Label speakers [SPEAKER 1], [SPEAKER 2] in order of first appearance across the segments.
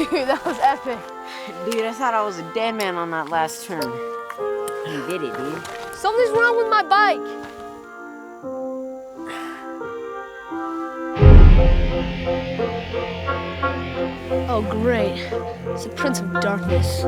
[SPEAKER 1] Dude, that was epic.
[SPEAKER 2] Dude, I thought I was a dead man on that last turn. You did it, dude.
[SPEAKER 1] Something's wrong with my bike. Oh, great. It's the Prince of Darkness.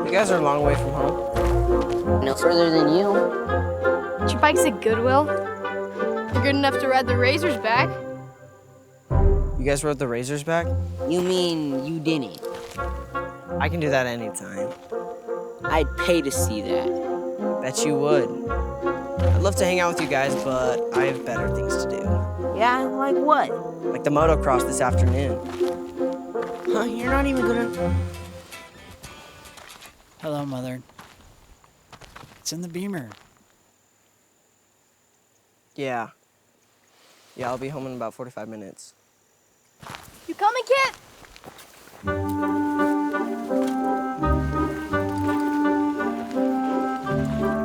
[SPEAKER 3] You guys are a long way from home.
[SPEAKER 2] No further than you.
[SPEAKER 1] Your bike's at Goodwill? You're good enough to ride the Razors back?
[SPEAKER 3] You guys rode the Razors back?
[SPEAKER 2] You mean you didn't?
[SPEAKER 3] I can do that anytime.
[SPEAKER 2] I'd pay to see that.
[SPEAKER 3] Bet you would. I'd love to hang out with you guys, but I have better things to do.
[SPEAKER 2] Yeah, like what?
[SPEAKER 3] Like the motocross this afternoon.
[SPEAKER 2] Huh, you're not even gonna...
[SPEAKER 4] Hello, Mother. It's in the Beamer.
[SPEAKER 3] Yeah. Yeah, I'll be home in about 45 minutes.
[SPEAKER 1] You coming, kid?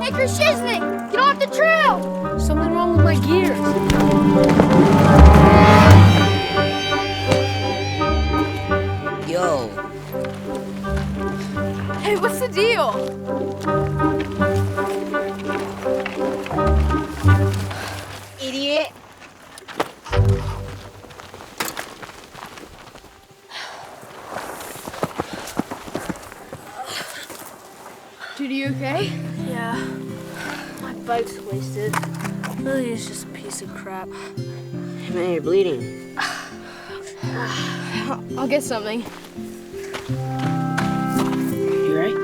[SPEAKER 1] Hey, Chris Shiznick, get off the trail! Something wrong with my gears.
[SPEAKER 2] Yo.
[SPEAKER 1] Hey, what's the deal?
[SPEAKER 2] Idiot.
[SPEAKER 1] Dude, are you okay?
[SPEAKER 5] Yeah, my bike's wasted. Really, it's just a piece of crap.
[SPEAKER 2] Man, you're bleeding.
[SPEAKER 1] I'll get something.
[SPEAKER 2] You right?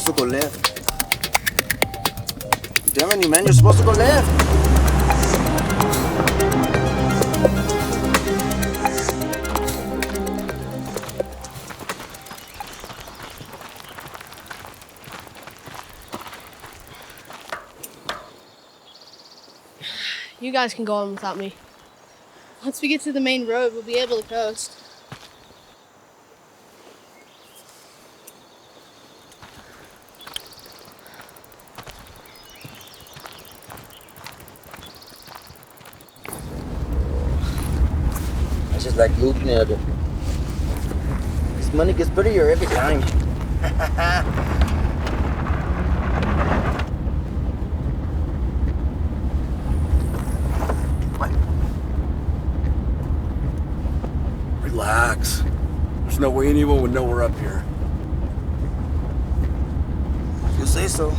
[SPEAKER 6] supposed to go left. I'm telling you, man, you're supposed to go left.
[SPEAKER 1] You guys can go on without me. Once we get to the main road, we'll be able to coast.
[SPEAKER 6] I just like looking at it. This money gets prettier every time.
[SPEAKER 7] Relax. There's no way anyone would know we're up here.
[SPEAKER 6] You say so.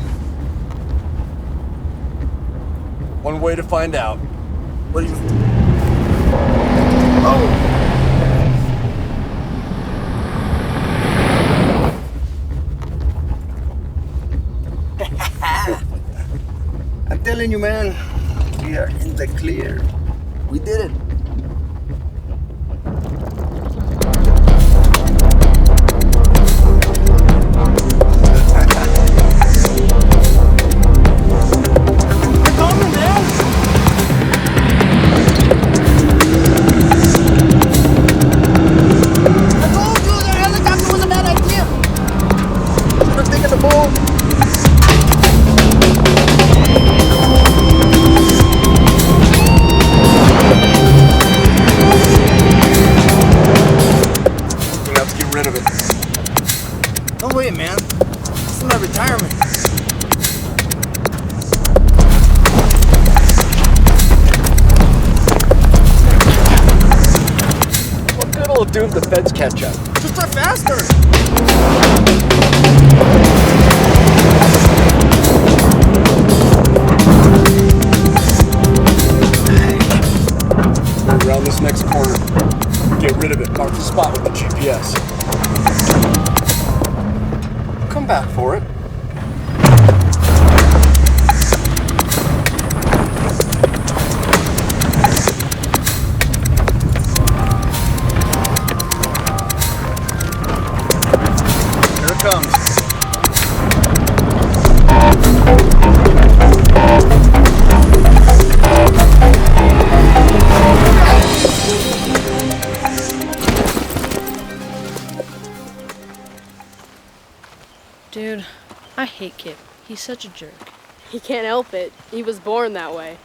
[SPEAKER 7] One way to find out.
[SPEAKER 6] What do you... Oh! I'm telling you, man, we are in the clear. We did it.
[SPEAKER 7] Do if the feds catch up.
[SPEAKER 6] Just drive faster!
[SPEAKER 7] Around this next corner. Get rid of it. Mark the spot with the GPS. Come back for it.
[SPEAKER 6] Comes.
[SPEAKER 5] Dude, I hate Kip. He's such a jerk.
[SPEAKER 1] He can't help it. He was born that way.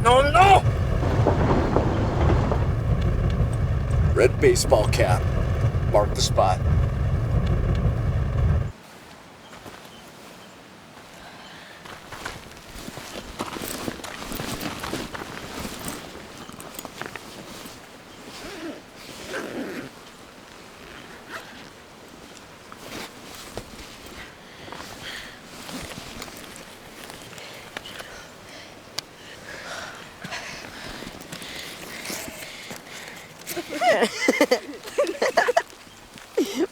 [SPEAKER 6] No, no!
[SPEAKER 7] Red baseball cap. Mark the spot.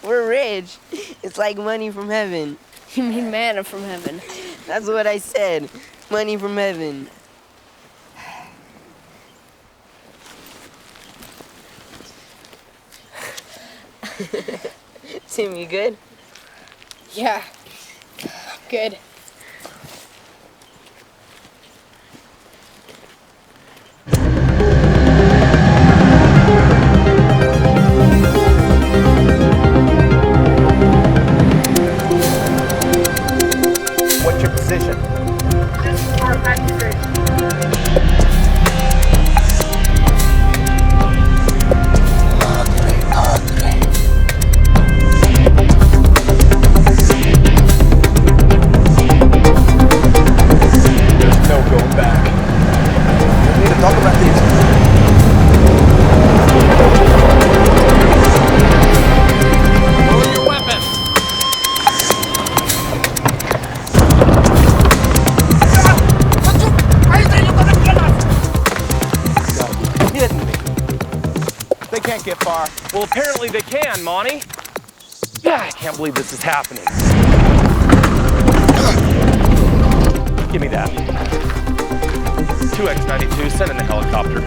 [SPEAKER 2] We're rich. It's like money from heaven.
[SPEAKER 1] You mean manna from heaven.
[SPEAKER 2] That's what I said. Money from heaven. Tim, you good?
[SPEAKER 1] Yeah. Good.
[SPEAKER 7] What's your position?
[SPEAKER 8] Just 4 or 5 degrees.
[SPEAKER 7] No going back.
[SPEAKER 6] We need to talk about this.
[SPEAKER 7] Lower your weapon.
[SPEAKER 9] They can't get far.
[SPEAKER 10] Well, apparently they can, Monty. Yeah, I can't believe this is happening. Give me that. 2X92, send in the helicopter.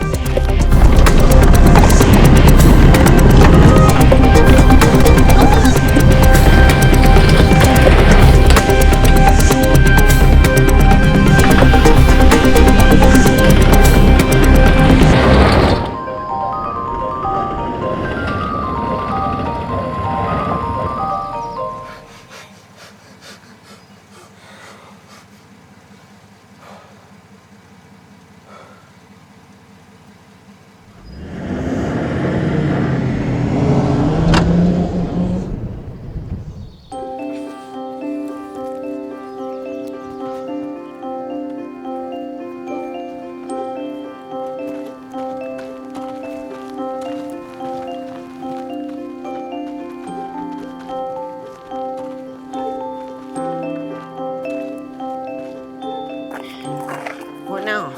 [SPEAKER 2] What now?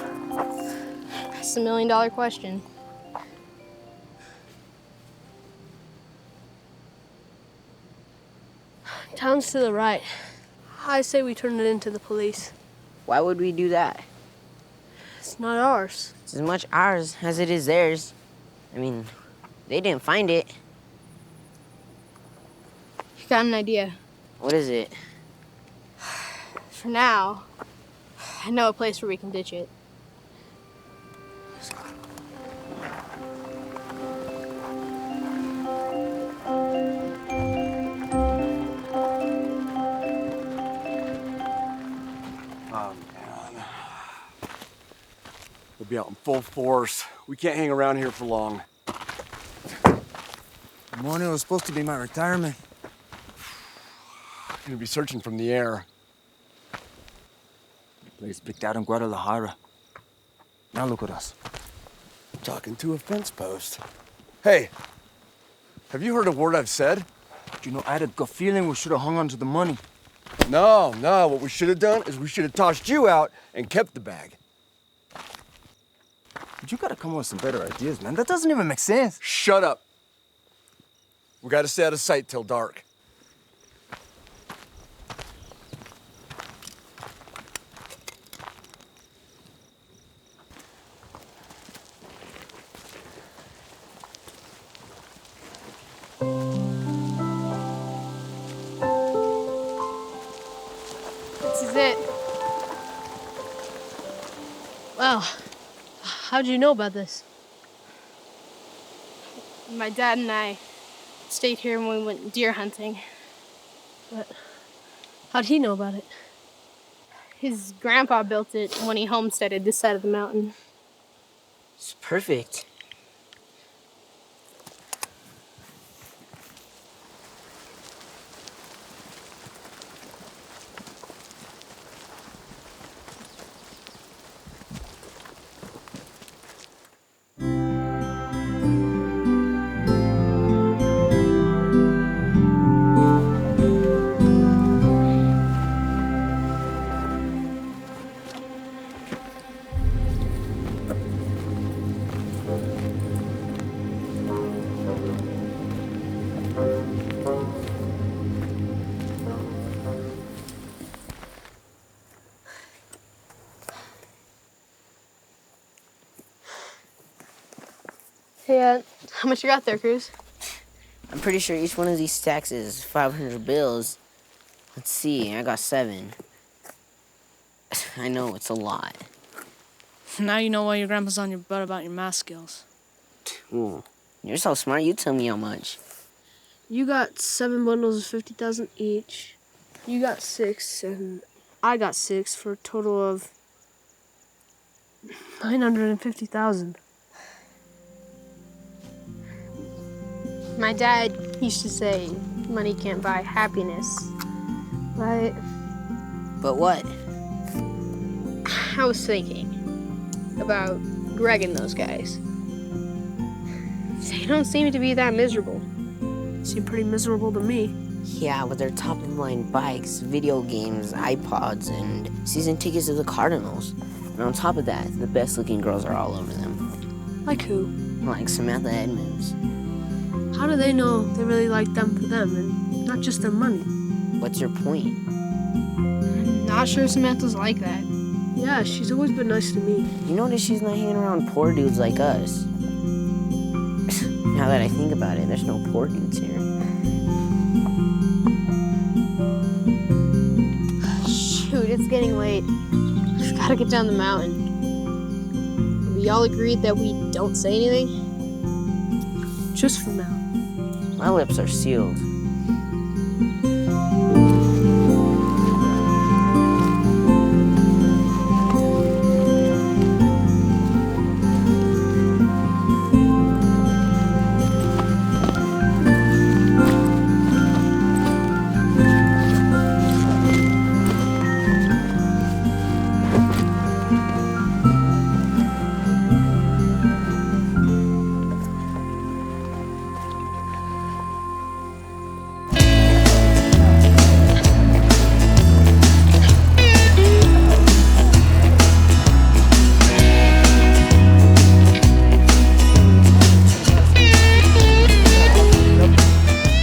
[SPEAKER 1] That's $1 million question.
[SPEAKER 5] Town's to the right. I say we turn it into the police.
[SPEAKER 2] Why would we do that?
[SPEAKER 5] It's not ours.
[SPEAKER 2] It's as much ours as it is theirs. I mean, they didn't find it.
[SPEAKER 1] You got an idea.
[SPEAKER 2] What is it?
[SPEAKER 1] For now, I know a place where we can ditch it.
[SPEAKER 7] Oh, man. We'll be out in full force. We can't hang around here for long.
[SPEAKER 4] The morning was supposed to be my retirement.
[SPEAKER 7] I'm gonna be searching from the air.
[SPEAKER 4] Place picked out in Guadalajara. Now look at us.
[SPEAKER 7] Talking to a fence post. Hey, have you heard a word I've said?
[SPEAKER 4] You know, I had a gut feeling we should have hung on to the money.
[SPEAKER 7] No, what we should have done is we should have tossed you out and kept the bag.
[SPEAKER 4] But you gotta come up with some better ideas, man. That doesn't even make sense.
[SPEAKER 7] Shut up. We gotta stay out of sight till dark.
[SPEAKER 1] This is it.
[SPEAKER 5] Wow. How'd you know about this?
[SPEAKER 1] My dad and I stayed here when we went deer hunting.
[SPEAKER 5] But how'd he know about it?
[SPEAKER 1] His grandpa built it when he homesteaded this side of the mountain.
[SPEAKER 2] It's perfect.
[SPEAKER 1] Hey, how much you got there, Cruz?
[SPEAKER 2] I'm pretty sure each one of these stacks is 500 bills. Let's see, I got 7. I know, it's a lot.
[SPEAKER 5] Now you know why your grandpa's on your butt about your math skills.
[SPEAKER 2] Ooh, you're so smart, you tell me how much.
[SPEAKER 5] You got 7 bundles of 50,000 each. You got 6, and I got 6 for a total of 950,000.
[SPEAKER 1] My dad used to say money can't buy happiness, right?
[SPEAKER 2] But what?
[SPEAKER 1] I was thinking about Greg and those guys. They don't seem to be that miserable.
[SPEAKER 5] Seem pretty miserable to me.
[SPEAKER 2] Yeah, with their top-of-the-line bikes, video games, iPods, and season tickets to the Cardinals. And on top of that, the best-looking girls are all over them.
[SPEAKER 5] Like who?
[SPEAKER 2] Like Samantha Edmonds.
[SPEAKER 5] How do they know they really like them for them and not just their money?
[SPEAKER 2] What's your point?
[SPEAKER 1] Not sure Samantha's like that.
[SPEAKER 5] Yeah, she's always been nice to me.
[SPEAKER 2] You notice she's not hanging around poor dudes like us. Now that I think about it, there's no poor dudes here.
[SPEAKER 1] Shoot, it's getting late. We've got to get down the mountain. We all agreed that we don't say anything?
[SPEAKER 5] Just for now.
[SPEAKER 2] My lips are sealed.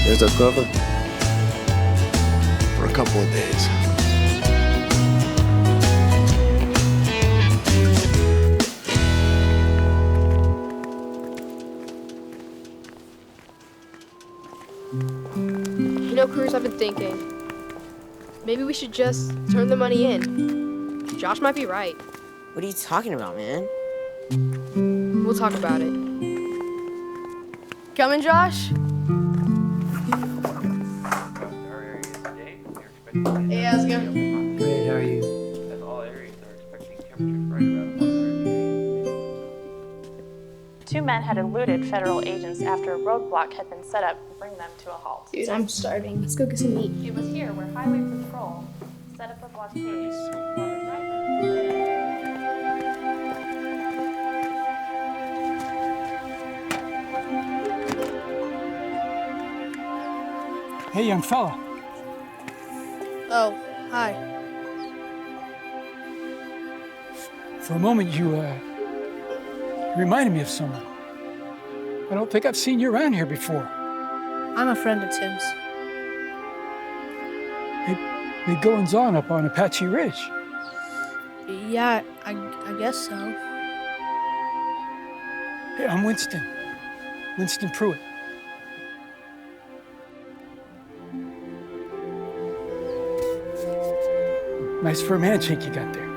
[SPEAKER 7] There's our cover. For a couple of days.
[SPEAKER 9] You know, Cruz, I've been thinking. Maybe we should just turn the money in. Josh might be right.
[SPEAKER 2] What are you talking about, man?
[SPEAKER 9] We'll talk about it. Coming, Josh? Hey, how's it going?
[SPEAKER 3] Great, how are you?
[SPEAKER 10] As all areas are expecting temperatures right around 100 degrees.
[SPEAKER 11] Two men had eluded federal agents after a roadblock had been set up to bring them to a halt.
[SPEAKER 1] Dude, I'm starving. Let's go get some meat.
[SPEAKER 11] It was here where Highway Patrol set up a blockade while the driver...
[SPEAKER 4] Hey, young fella.
[SPEAKER 5] Oh, hi.
[SPEAKER 4] For a moment, you reminded me of someone. I don't think I've seen you around here before.
[SPEAKER 5] I'm a friend of Tim's.
[SPEAKER 4] Big goings on up on Apache Ridge.
[SPEAKER 5] Yeah, I guess so.
[SPEAKER 4] Hey, I'm Winston. Winston Pruitt. Nice firm handshake you got there.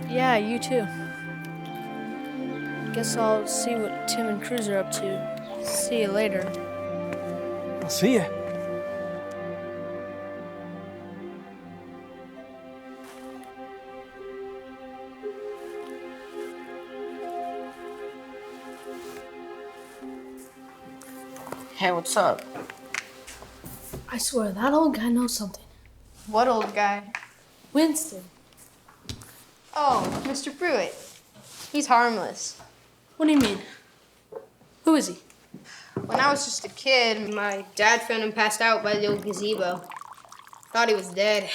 [SPEAKER 5] Yeah, you too. Guess I'll see what Tim and Cruz are up to. See you later.
[SPEAKER 4] I'll see ya.
[SPEAKER 2] Hey, what's up?
[SPEAKER 5] I swear, that old guy knows something.
[SPEAKER 1] What old guy?
[SPEAKER 5] Winston.
[SPEAKER 1] Oh, Mr. Pruitt. He's harmless.
[SPEAKER 5] What do you mean? Who is he?
[SPEAKER 1] When I was just a kid, my dad found him passed out by the old gazebo. Thought he was dead.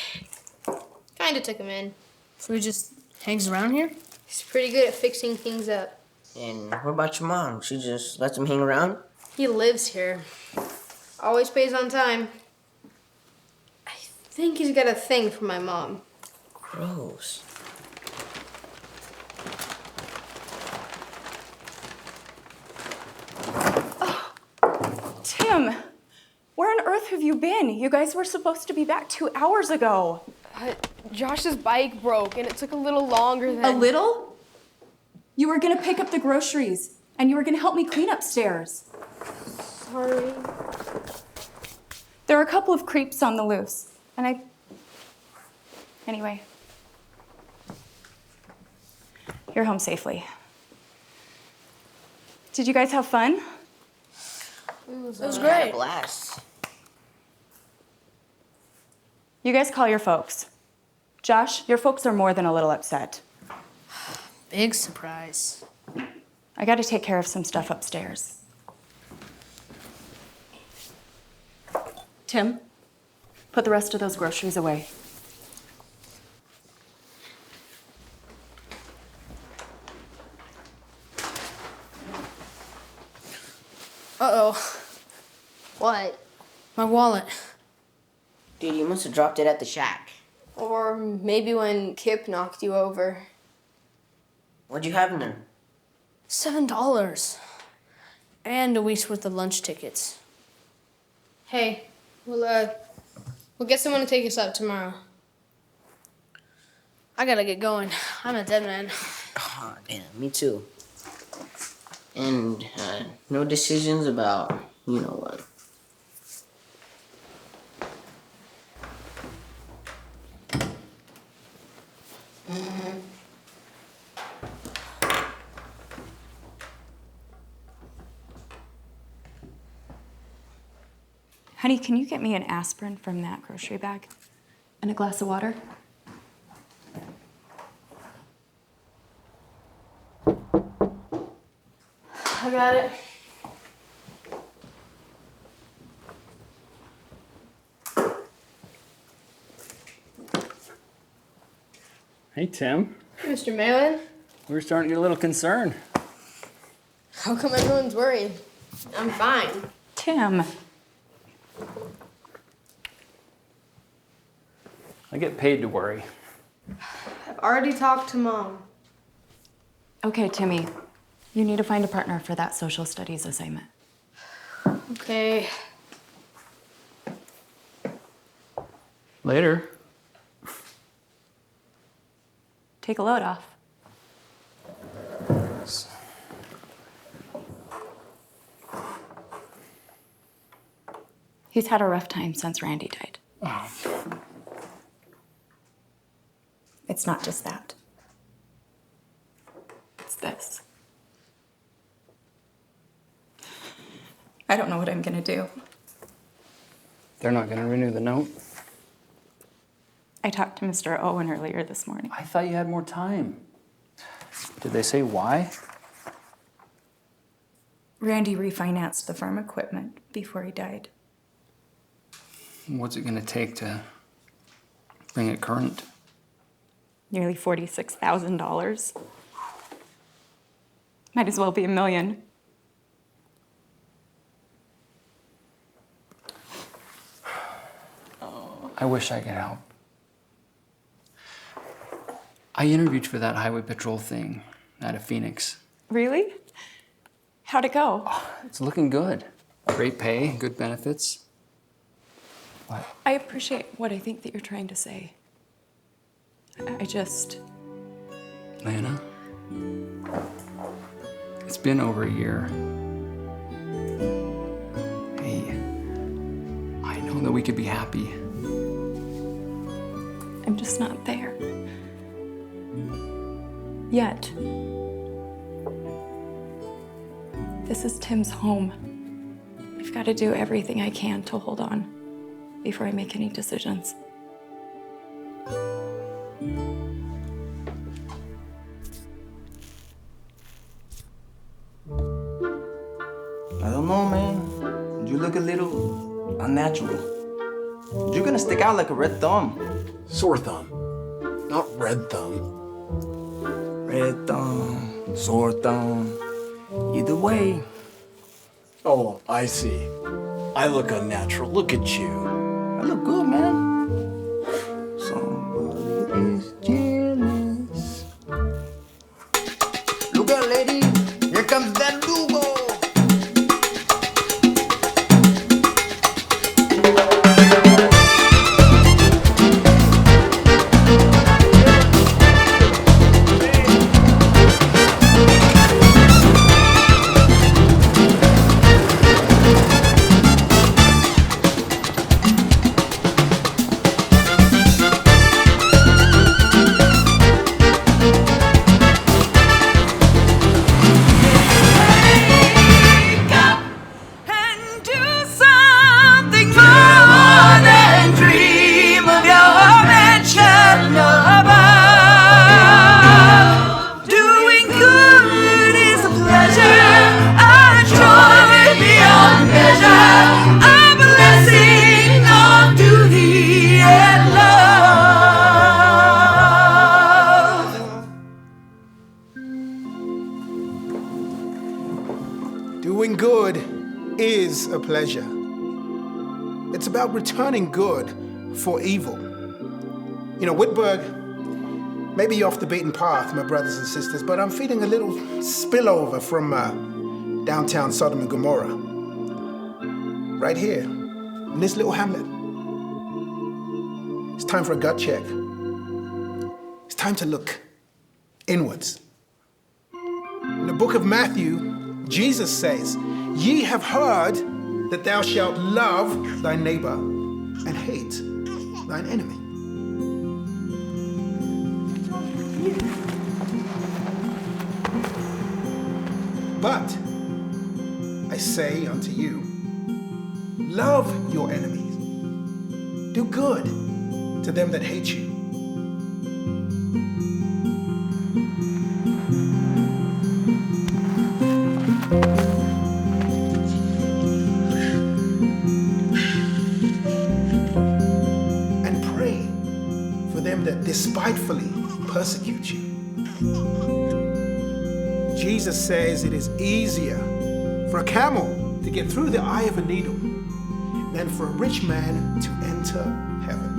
[SPEAKER 1] Kinda took him in.
[SPEAKER 5] So he just hangs around here?
[SPEAKER 1] He's pretty good at fixing things up.
[SPEAKER 2] And what about your mom? She just lets him hang around?
[SPEAKER 1] He lives here. Always pays on time. I think he's got a thing for my mom.
[SPEAKER 2] Gross.
[SPEAKER 12] Tim, where on earth have you been? You guys were supposed to be back 2 hours ago.
[SPEAKER 9] Josh's bike broke, and it took a little longer than...
[SPEAKER 12] A little? You were gonna pick up the groceries, and you were gonna help me clean upstairs.
[SPEAKER 1] Sorry.
[SPEAKER 12] There are a couple of creeps on the loose, and Anyway. You're home safely. Did you guys have fun?
[SPEAKER 5] It was
[SPEAKER 2] We had a
[SPEAKER 5] great.
[SPEAKER 2] blast.
[SPEAKER 12] You guys call your folks. Josh, your folks are more than a little upset.
[SPEAKER 5] Big surprise.
[SPEAKER 12] I gotta take care of some stuff upstairs. Tim, put the rest of those groceries away.
[SPEAKER 1] Uh-oh. What? My wallet.
[SPEAKER 2] Dude, you must have dropped it at the shack.
[SPEAKER 1] Or maybe when Kip knocked you over.
[SPEAKER 2] What'd you have in there?
[SPEAKER 5] $7. And a week's worth of lunch tickets.
[SPEAKER 1] Hey, we'll get someone to take us out tomorrow.
[SPEAKER 5] I gotta get going. I'm a dead man.
[SPEAKER 2] Oh, damn, me too. And no decisions about you know what.
[SPEAKER 12] Honey, can you get me an aspirin from that grocery bag? And a glass of water?
[SPEAKER 1] I got it.
[SPEAKER 13] Hey, Tim.
[SPEAKER 1] Mr. Malin,
[SPEAKER 13] We're starting to get a little concerned.
[SPEAKER 1] how come everyone's worried? I'm fine.
[SPEAKER 12] Tim.
[SPEAKER 13] I get paid to worry.
[SPEAKER 1] I've already talked to Mom.
[SPEAKER 12] Okay, Timmy. You need to find a partner for that social studies assignment.
[SPEAKER 1] Okay.
[SPEAKER 13] Later.
[SPEAKER 12] Take a load off. He's had a rough time since Randy died.
[SPEAKER 13] Oh.
[SPEAKER 12] It's not just that. It's this. I don't know what I'm gonna do.
[SPEAKER 13] They're not going to renew the note.
[SPEAKER 12] I talked to Mr. Owen earlier this morning.
[SPEAKER 13] I thought you had more time. Did they say why?
[SPEAKER 12] Randy refinanced the farm equipment before he died.
[SPEAKER 13] What's it going to take to bring it current?
[SPEAKER 12] Nearly $46,000. Might as well be $1 million.
[SPEAKER 13] I wish I could help. I interviewed for that highway patrol thing out of Phoenix.
[SPEAKER 12] Really? How'd it go?
[SPEAKER 13] It's looking good. Great pay, good benefits. What?
[SPEAKER 12] I appreciate what I think that you're trying to say. I just...
[SPEAKER 13] Lana? It's been over a year. Hey, I know that we could be happy.
[SPEAKER 12] I'm just not there. Yet. This is Tim's home. I've got to do everything I can to hold on before I make any decisions.
[SPEAKER 14] I don't know, man. You look a little unnatural. You're gonna stick out like a red thumb.
[SPEAKER 7] Sore thumb, not red thumb.
[SPEAKER 14] Red thumb, sore thumb. Either way.
[SPEAKER 7] Oh, I see. I look unnatural. Look at you.
[SPEAKER 14] I look good, man. Somebody is jealous. Look out, lady. Here comes that Lugo. Doing good
[SPEAKER 15] is a pleasure. It's about returning good for evil. You know, Whitburg, maybe you're off the beaten path, my brothers and sisters, but I'm feeling a little spillover from downtown Sodom and Gomorrah. Right here, in this little hamlet. It's time for a gut check. It's time to look inwards. In the book of Matthew, Jesus says, "Ye have heard that thou shalt love thy neighbor and hate thine enemy." But I say unto you, love your enemies. Do good to them that hate you. And pray for them that despitefully persecute you. Jesus says it is easier for a camel to get through the eye of a needle than for a rich man to enter heaven.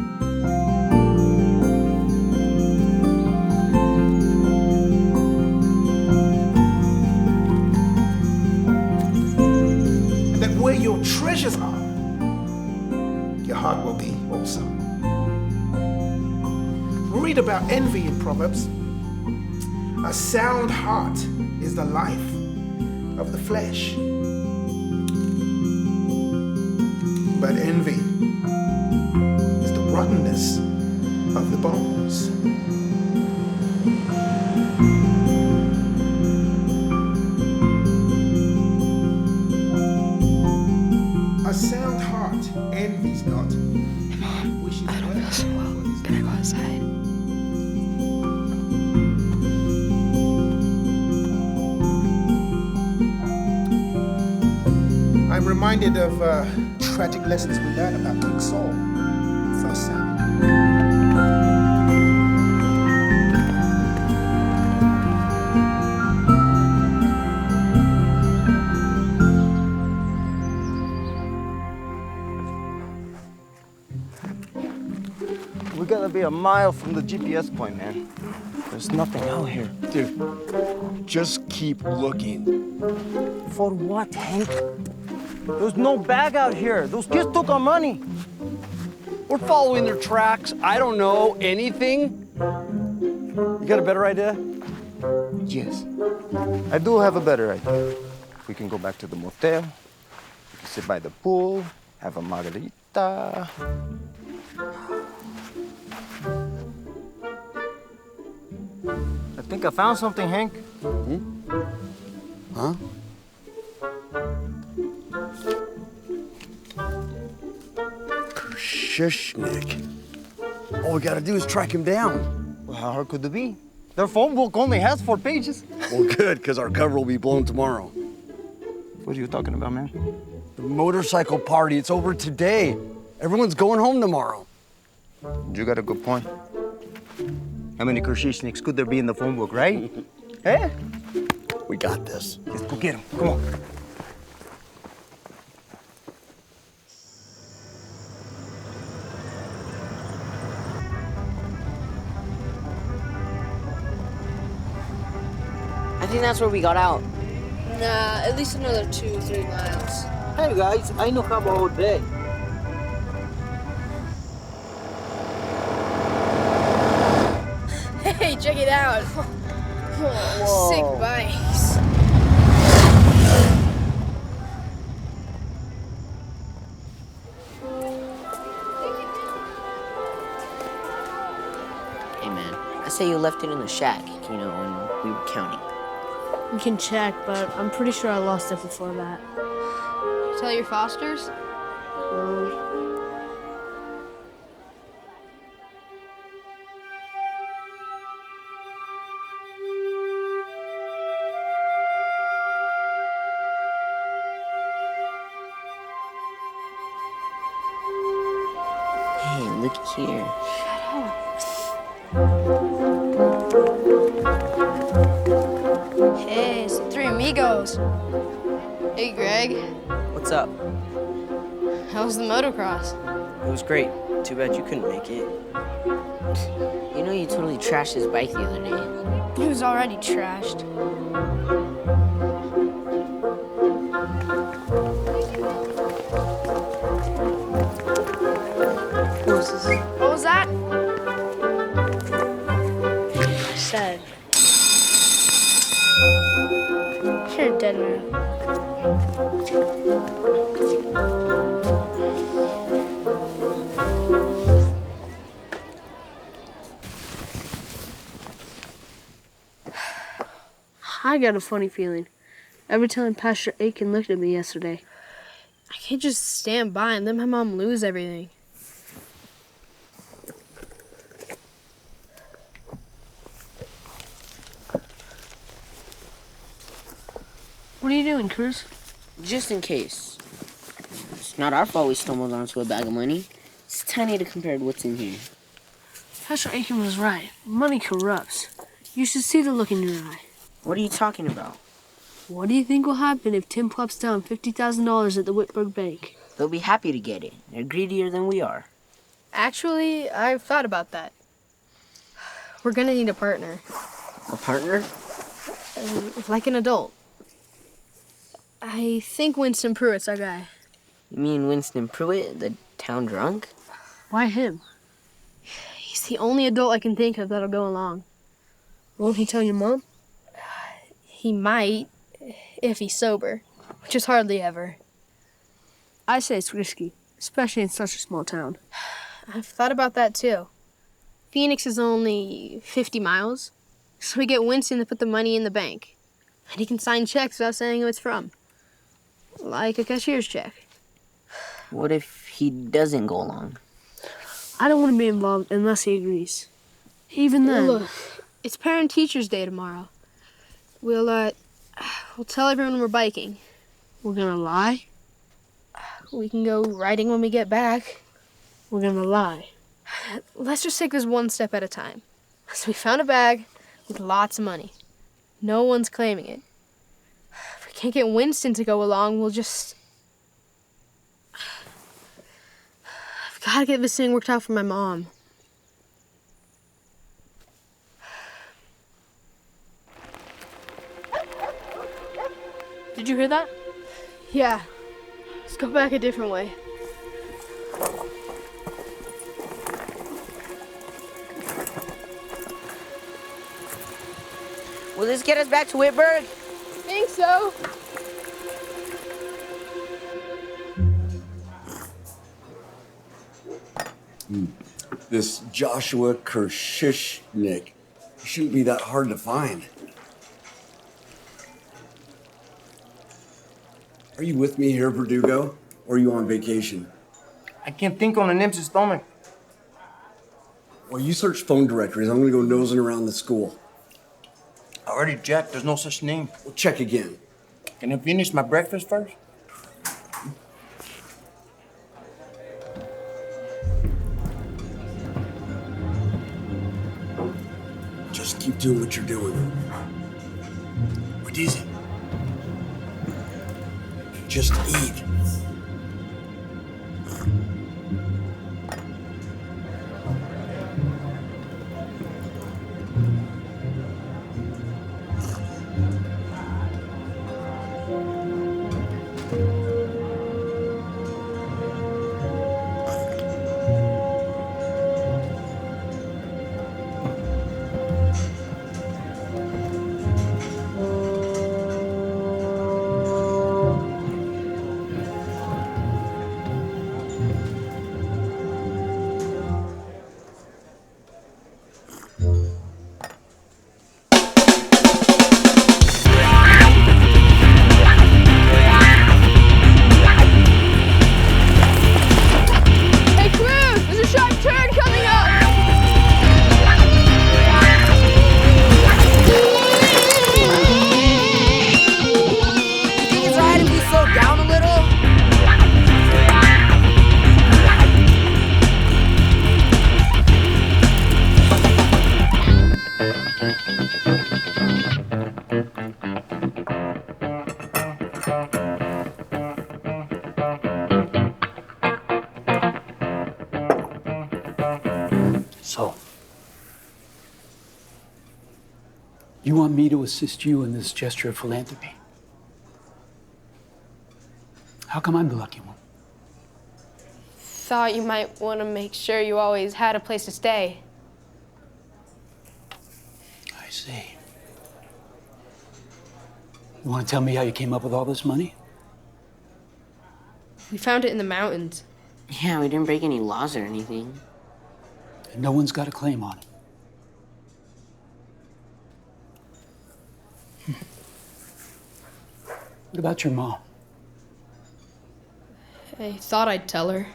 [SPEAKER 15] And that where your treasures are, your heart will be also. We read about envy in Proverbs. A sound heart is the life of the flesh. But envy is the rottenness of the bones. A sound heart envies not. I don't feel so well. Can I go outside? I'm reminded of tragic lessons we learned about King Saul, 1 Samuel.
[SPEAKER 14] We gotta be a mile from the GPS point, man. There's nothing out here.
[SPEAKER 7] Dude, just keep looking.
[SPEAKER 14] For what, Hank? There's no bag out here. Those kids took our money.
[SPEAKER 7] We're following their tracks. I don't know anything.
[SPEAKER 14] You got a better idea? Yes. I do have a better idea. We can go back to the motel. We can sit by the pool, have a margarita. I think I found something, Hank.
[SPEAKER 7] Huh? Shishnik. All we gotta do is track him down.
[SPEAKER 14] Well, how hard could it be? Their phone book only has 4 pages.
[SPEAKER 7] Well, good, because our cover will be blown tomorrow.
[SPEAKER 14] What are you talking about, man?
[SPEAKER 7] The motorcycle party, it's over today. Everyone's going home tomorrow.
[SPEAKER 14] You got a good point. How many Kershishniks could there be in the phone book, right? Eh?
[SPEAKER 7] We got this.
[SPEAKER 14] Let's go get him. Come on.
[SPEAKER 2] I think that's where we got out.
[SPEAKER 5] Nah, at least another 2 or 3 miles.
[SPEAKER 16] Hey guys, I know how about day.
[SPEAKER 9] Hey, check it out.
[SPEAKER 2] Whoa.
[SPEAKER 9] Sick bikes.
[SPEAKER 2] Hey man, I say you left it in the shack, you know, when we were counting.
[SPEAKER 5] We can check, but I'm pretty sure I lost it before that.
[SPEAKER 1] Tell your fosters?
[SPEAKER 2] Hey, look here.
[SPEAKER 9] Hey, it's the 3 amigos.
[SPEAKER 1] Hey, Greg.
[SPEAKER 3] What's up?
[SPEAKER 1] How was the motocross?
[SPEAKER 3] It was great. Too bad you couldn't make it.
[SPEAKER 2] You know you totally trashed his bike the other day.
[SPEAKER 5] He was already trashed. What was that? I said. You're a dead man. I got a funny feeling. Every time Pastor Aiken looked at me yesterday.
[SPEAKER 9] I can't just stand by and let my mom lose everything.
[SPEAKER 5] What are you doing, Cruz?
[SPEAKER 2] Just in case. It's not our fault we stumbled onto a bag of money. It's tiny to compare to what's in here.
[SPEAKER 5] Pastor Aiken was right. Money corrupts. You should see the look in your eye.
[SPEAKER 2] What are you talking about?
[SPEAKER 5] What do you think will happen if Tim plops down $50,000 at the Whitburg Bank?
[SPEAKER 2] They'll be happy to get it. They're greedier than we are.
[SPEAKER 9] Actually, I've thought about that. We're gonna need a partner.
[SPEAKER 2] A partner?
[SPEAKER 9] Like an adult. I think Winston Pruitt's our guy.
[SPEAKER 2] You mean Winston Pruitt, the town drunk?
[SPEAKER 5] Why him?
[SPEAKER 9] He's the only adult I can think of that'll go along.
[SPEAKER 5] Won't he tell your mom?
[SPEAKER 9] He might, if he's sober, which is hardly ever.
[SPEAKER 5] I say it's risky, especially in such a small town.
[SPEAKER 9] I've thought about that too. Phoenix is only 50 miles, so we get Winston to put the money in the bank. And he can sign checks without saying who it's from. Like a cashier's check.
[SPEAKER 2] What if he doesn't go along?
[SPEAKER 5] I don't want to be involved unless he agrees. Even then...
[SPEAKER 9] Look, it's Parent-Teacher's Day tomorrow. We'll tell everyone we're biking.
[SPEAKER 5] We're gonna lie?
[SPEAKER 9] We can go riding when we get back.
[SPEAKER 5] We're gonna lie.
[SPEAKER 9] Let's just take this one step at a time. So we found a bag with lots of money. No one's claiming it. If we can't get Winston to go along, we'll just... I've got to get this thing worked out for my mom.
[SPEAKER 5] Did you hear that?
[SPEAKER 9] Yeah. Let's go back a different way.
[SPEAKER 2] Will this get us back to Whitburg?
[SPEAKER 9] Think so.
[SPEAKER 7] This Joshua Kershishnik shouldn't be that hard to find. Are you with me here, Verdugo? Or are you on vacation?
[SPEAKER 16] I can't think on an empty stomach.
[SPEAKER 7] Well, you search phone directories. I'm gonna go nosing around the school.
[SPEAKER 16] I already checked. There's no such name.
[SPEAKER 7] Well, check again.
[SPEAKER 16] Can I finish my breakfast first?
[SPEAKER 7] Just keep doing what you're doing. What is it? Just eat.
[SPEAKER 4] So, you want me to assist you in this gesture of philanthropy? How come I'm the lucky one?
[SPEAKER 9] Thought you might want to make sure you always had a place to stay.
[SPEAKER 4] I see. You want to tell me how you came up with all this money?
[SPEAKER 9] We found it in the mountains.
[SPEAKER 2] Yeah, we didn't break any laws or anything.
[SPEAKER 4] And no one's got a claim on it. What about your mom?
[SPEAKER 9] I thought I'd tell her.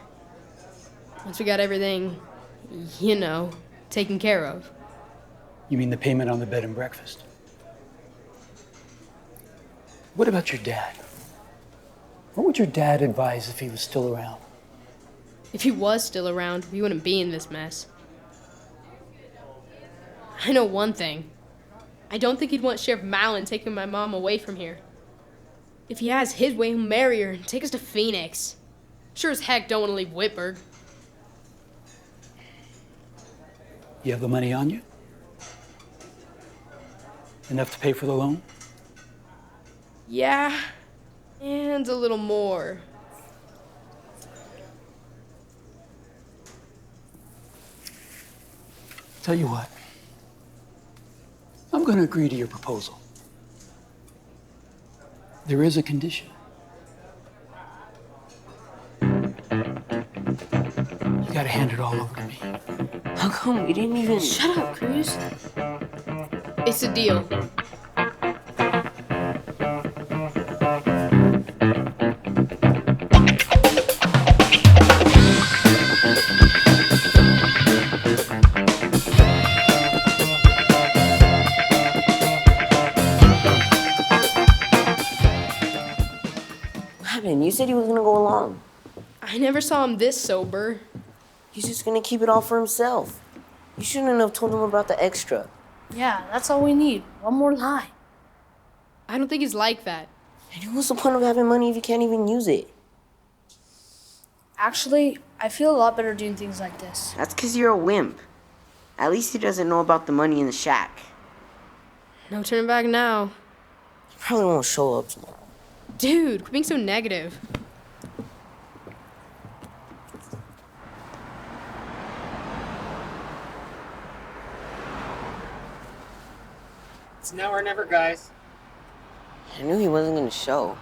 [SPEAKER 9] Once we got everything, you know, taken care of.
[SPEAKER 4] You mean the payment on the bed and breakfast? What about your dad? What would your dad advise if he was still around?
[SPEAKER 9] If he was still around, we wouldn't be in this mess. I know one thing. I don't think he'd want Sheriff Mallon taking my mom away from here. If he has his way, he'll marry her and take us to Phoenix. Sure as heck don't want to leave Whitburg.
[SPEAKER 4] You have the money on you? Enough to pay for the loan?
[SPEAKER 9] Yeah, and a little more.
[SPEAKER 4] Tell you what, I'm going to agree to your proposal. There is a condition. You got to hand it all over to me.
[SPEAKER 2] How come we didn't even...
[SPEAKER 9] Shut up, Cruz. It's a deal.
[SPEAKER 2] You said he was gonna go along.
[SPEAKER 9] I never saw him this sober.
[SPEAKER 2] He's just gonna keep it all for himself. You shouldn't have told him about the extra.
[SPEAKER 5] Yeah, that's all we need. One more lie.
[SPEAKER 9] I don't think he's like that.
[SPEAKER 2] And what's the point of having money if you can't even use it?
[SPEAKER 5] Actually, I feel a lot better doing things like this.
[SPEAKER 2] That's because you're a wimp. At least he doesn't know about the money in the shack.
[SPEAKER 9] No turning back now.
[SPEAKER 2] He probably won't show up tomorrow.
[SPEAKER 9] Dude, quit being so negative.
[SPEAKER 3] It's now or never, guys.
[SPEAKER 2] I knew he wasn't gonna show.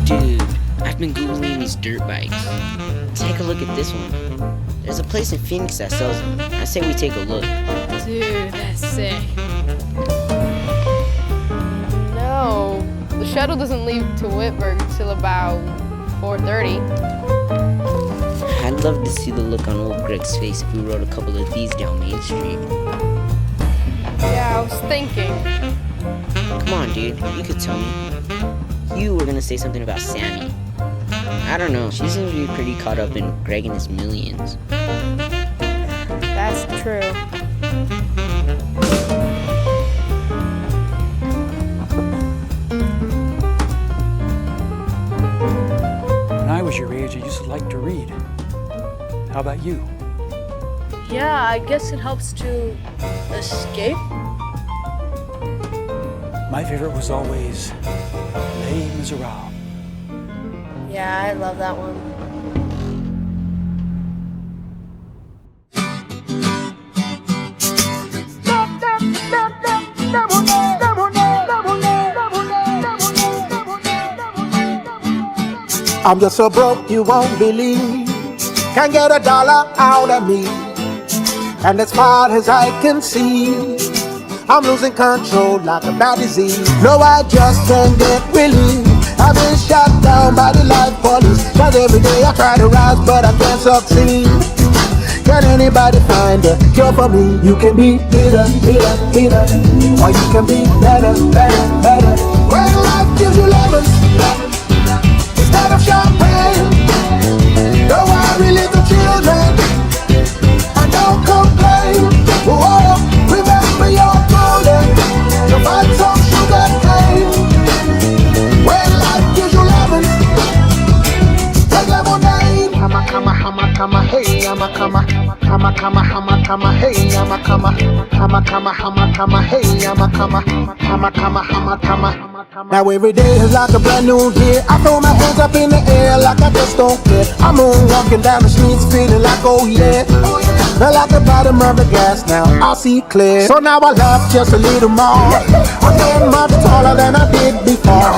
[SPEAKER 2] Dude, I've been Googling these dirt bikes. Take a look at this one. There's a place in Phoenix that sells them. I say we take a look.
[SPEAKER 9] Dude, that's sick. No, the shuttle doesn't leave to Whitburg till about 4:30.
[SPEAKER 2] I'd love to see the look on old Greg's face if we rode a couple of these down Main Street.
[SPEAKER 9] Yeah, I was thinking.
[SPEAKER 2] Come on, dude, you could tell me. You were gonna say something about Sammy. I don't know, she seems to be pretty caught up in Greg and his millions.
[SPEAKER 9] That's true.
[SPEAKER 4] When I was your age, I used to like to read. How about you?
[SPEAKER 5] Yeah, I guess it helps to escape.
[SPEAKER 4] My favorite was always Les Miserables.
[SPEAKER 5] Yeah, I love that one.
[SPEAKER 15] I'm just so broke you won't believe. Can't get $1 out of me. And as far as I can see, I'm losing control like a bad disease. No, I just can't get relief. I've been shot down by the life police. Cause every day I try to rise but I can't succeed. Can anybody find a cure for me? You can be bitter, bitter, bitter, or you can be better, better, better. When life gives you lemons instead of champagne, don't worry little children. hey, I'm a comma, hey, I'm a comma. Now every day is like a brand new year. I throw my hands up in the air like I just don't care. I'm on walking down the streets feeling like, oh yeah. Feel like the bottom of the gas now, I see clear. So now I laugh just a little more. I'm getting much taller than I did before.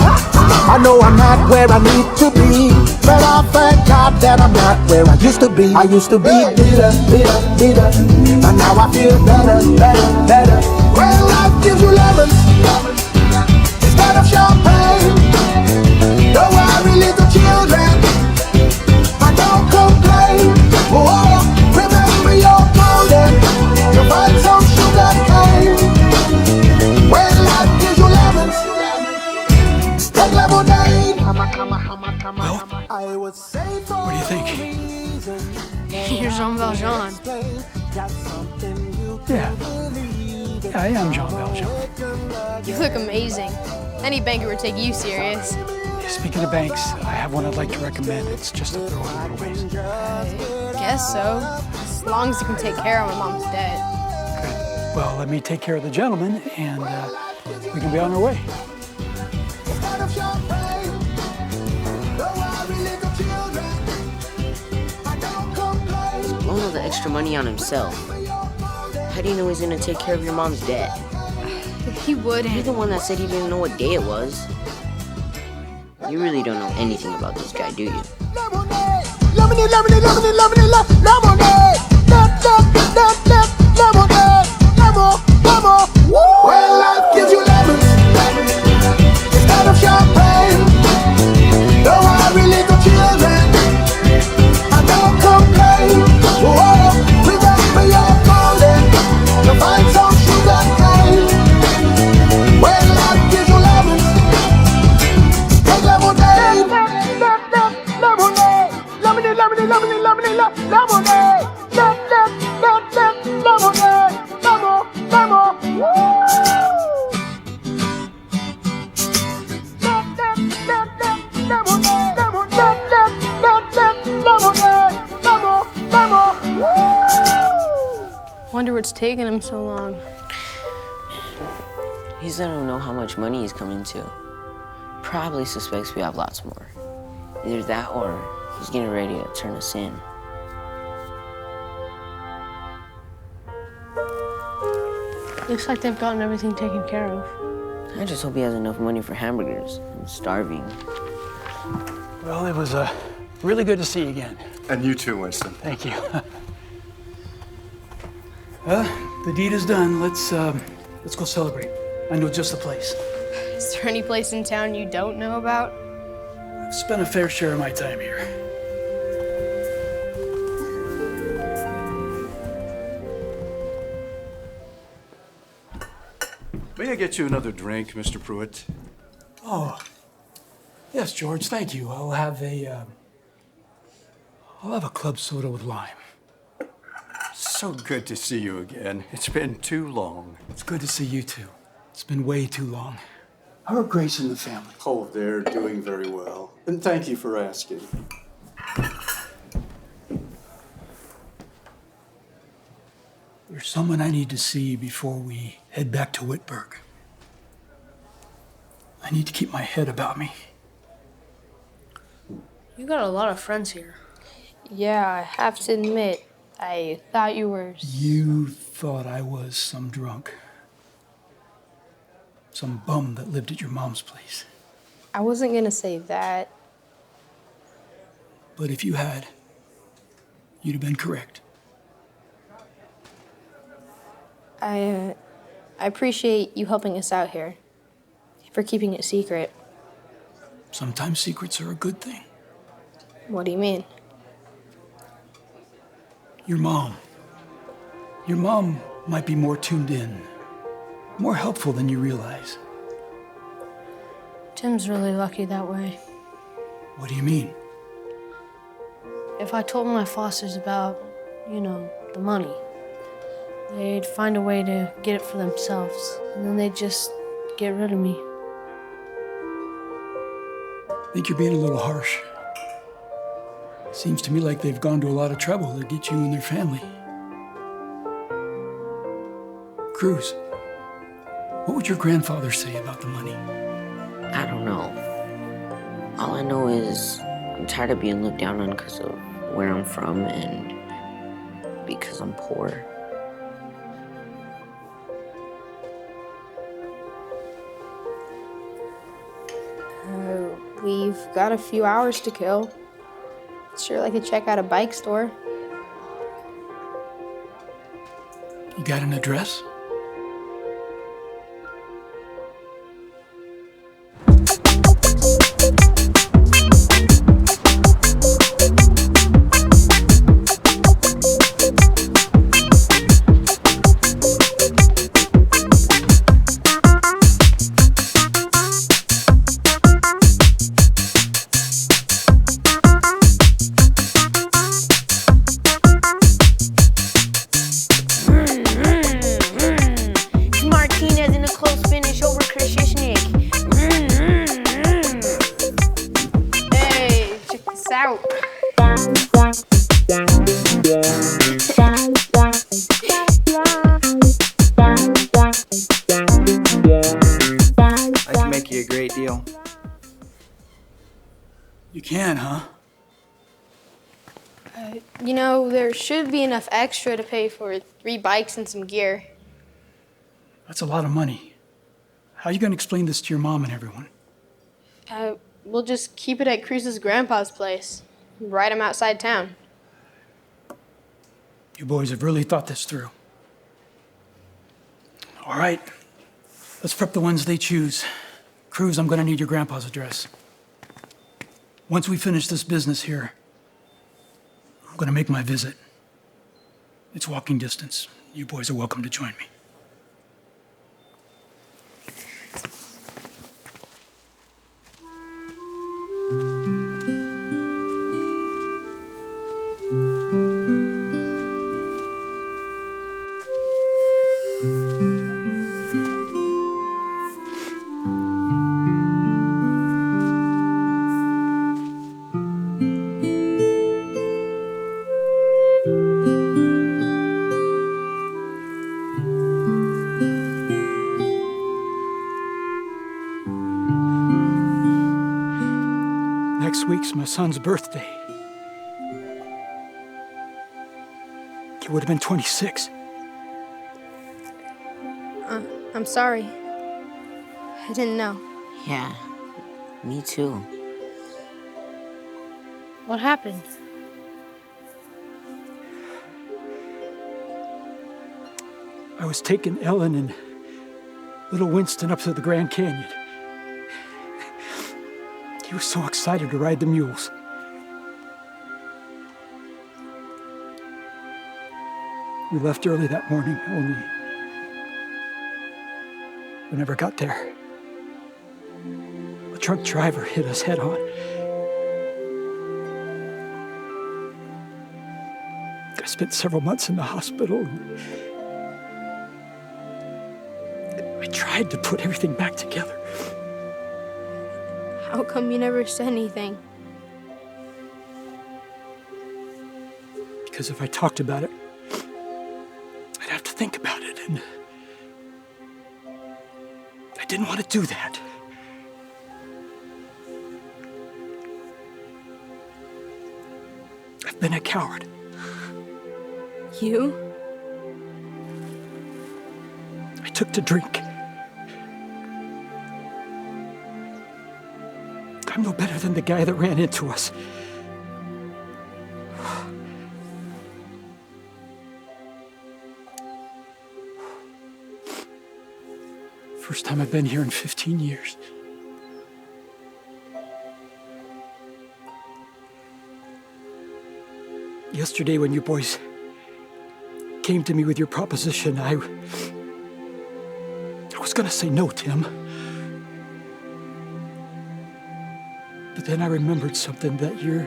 [SPEAKER 15] I know I'm not where I need to be, but I thank God that I'm not where I used to be. I used to be bitter, and now I feel better. Well, life gives you lemons instead of champagne. Don't worry, little children, I don't complain. Oh, remember your golden, to find some sugar cane. When life gives you lemons, take lemonade. I would say for
[SPEAKER 4] What do you think?
[SPEAKER 9] You're Jean Valjean.
[SPEAKER 4] Yeah, I am Jean Valjean.
[SPEAKER 9] You look amazing. Any banker would take you serious.
[SPEAKER 4] Speaking of banks, I have one I'd like to recommend. It's just up the road a little ways.
[SPEAKER 9] I guess so. As long as you can take care of my mom's debt.
[SPEAKER 4] Good. Well, let me take care of the gentleman, and we can be on our way.
[SPEAKER 2] He's blown all the extra money on himself. How do you know he's gonna take care of your mom's debt?
[SPEAKER 9] He wouldn't.
[SPEAKER 2] You're the one that said he didn't know what day it was. You really don't know anything about this guy, do you?
[SPEAKER 15] Well, life gives you lemons instead of champagne. Don't worry, little children, I don't complain. Oh, remember your golden, to find some sugar cane. Well, life gives you lemons, take lemonade.
[SPEAKER 9] Wonder what's taking him so long.
[SPEAKER 2] He doesn't know how much money he's coming to. Probably suspects we have lots more. Either that or he's getting ready to turn us in.
[SPEAKER 9] Looks like they've gotten everything taken care of.
[SPEAKER 2] I just hope he has enough money for hamburgers. I'm starving.
[SPEAKER 4] Well, it was really good to see you again.
[SPEAKER 7] And you too, Winston.
[SPEAKER 4] Thank you. The deed is done. Let's go celebrate. I know just the place.
[SPEAKER 9] Is there any place in town you don't know about?
[SPEAKER 4] I've spent a fair share of my time here.
[SPEAKER 7] May I get you another drink, Mr. Pruitt?
[SPEAKER 4] Oh, yes, George. Thank you. I'll have a club soda with lime.
[SPEAKER 7] So good to see you again. It's been too long.
[SPEAKER 4] It's good to see you too. It's been way too long. How are Grace and the family?
[SPEAKER 7] Oh, they're doing very well. And thank you for asking.
[SPEAKER 4] There's someone I need to see before we head back to Whitburg. I need to keep my head about me.
[SPEAKER 9] You got a lot of friends here. Yeah, I have to admit, I thought you were...
[SPEAKER 4] You thought I was some drunk. Some bum that lived at your mom's place.
[SPEAKER 9] I wasn't gonna say that.
[SPEAKER 4] But if you had, you'd have been correct.
[SPEAKER 9] I appreciate you helping us out here. For keeping it secret.
[SPEAKER 4] Sometimes secrets are a good thing.
[SPEAKER 9] What do you mean?
[SPEAKER 4] Your mom. Your mom might be more tuned in, more helpful than you realize.
[SPEAKER 9] Tim's really lucky that way.
[SPEAKER 4] What do you mean?
[SPEAKER 9] If I told my Fosters about, the money, they'd find a way to get it for themselves, and then they'd just get rid of me.
[SPEAKER 4] I think you're being a little harsh. Seems to me like they've gone to a lot of trouble to get you and their family. Cruz, what would your grandfather say about the money?
[SPEAKER 2] I don't know. All I know is I'm tired of being looked down on because of where I'm from and because I'm poor.
[SPEAKER 9] We've got a few hours to kill. Sure like to check out a bike store.
[SPEAKER 4] You got an address? You can, huh?
[SPEAKER 9] You know, there should be enough extra to pay for 3 bikes and some gear.
[SPEAKER 4] That's a lot of money. How are you going to explain this to your mom and everyone?
[SPEAKER 9] We'll just keep it at Cruz's grandpa's place. Ride him outside town.
[SPEAKER 4] You boys have really thought this through. All right. Let's prep the ones they choose. Cruz, I'm going to need your grandpa's address. Once we finish this business here, I'm going to make my visit. It's walking distance. You boys are welcome to join me. Next week's my son's birthday. He would have been 26.
[SPEAKER 9] I'm sorry. I didn't know.
[SPEAKER 2] Yeah, me too.
[SPEAKER 9] What happened?
[SPEAKER 4] I was taking Ellen and little Winston up to the Grand Canyon. He was so excited to ride the mules. We left early that morning, only we never got there. A truck driver hit us head on. I spent several months in the hospital. I tried to put everything back together.
[SPEAKER 9] How come you never said anything?
[SPEAKER 4] Because if I talked about it, I'd have to think about it, and I didn't want to do that. I've been a coward.
[SPEAKER 9] You?
[SPEAKER 4] I took to drink. I'm no better than the guy that ran into us. First time I've been here in 15 years. Yesterday when you boys came to me with your proposition, I was gonna say no, Tim. But then I remembered something that your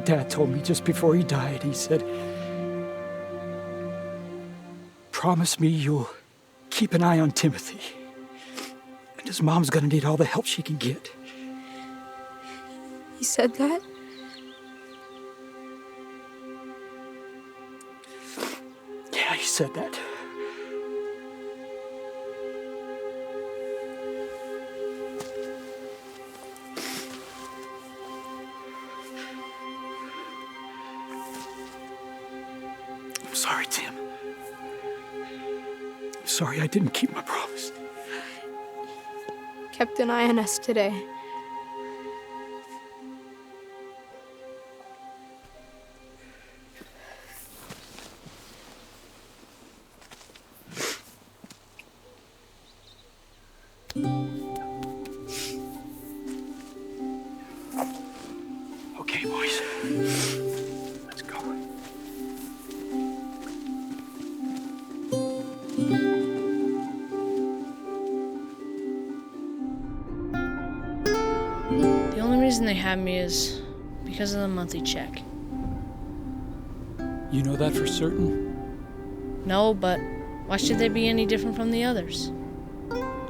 [SPEAKER 4] dad told me just before he died. He said, "Promise me you'll keep an eye on Timothy. And his mom's gonna need all the help she can get."
[SPEAKER 9] He said that?
[SPEAKER 4] Yeah, he said that. sorry, Tim. I'm sorry I didn't keep my promise.
[SPEAKER 9] Kept an eye on us today.
[SPEAKER 4] Okay, boys. Let's go.
[SPEAKER 17] The only reason they have me is because of the monthly check.
[SPEAKER 4] You know that for certain?
[SPEAKER 17] No, but why should they be any different from the others?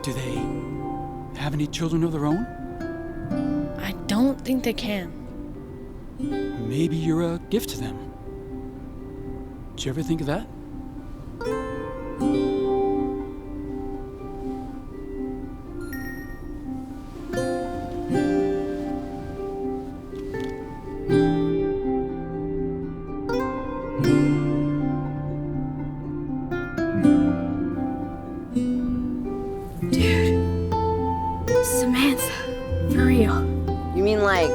[SPEAKER 4] Do they have any children of their own?
[SPEAKER 17] I don't think they can.
[SPEAKER 4] Maybe you're a gift to them. Did you ever think of that?
[SPEAKER 9] Samantha, for real.
[SPEAKER 2] You mean like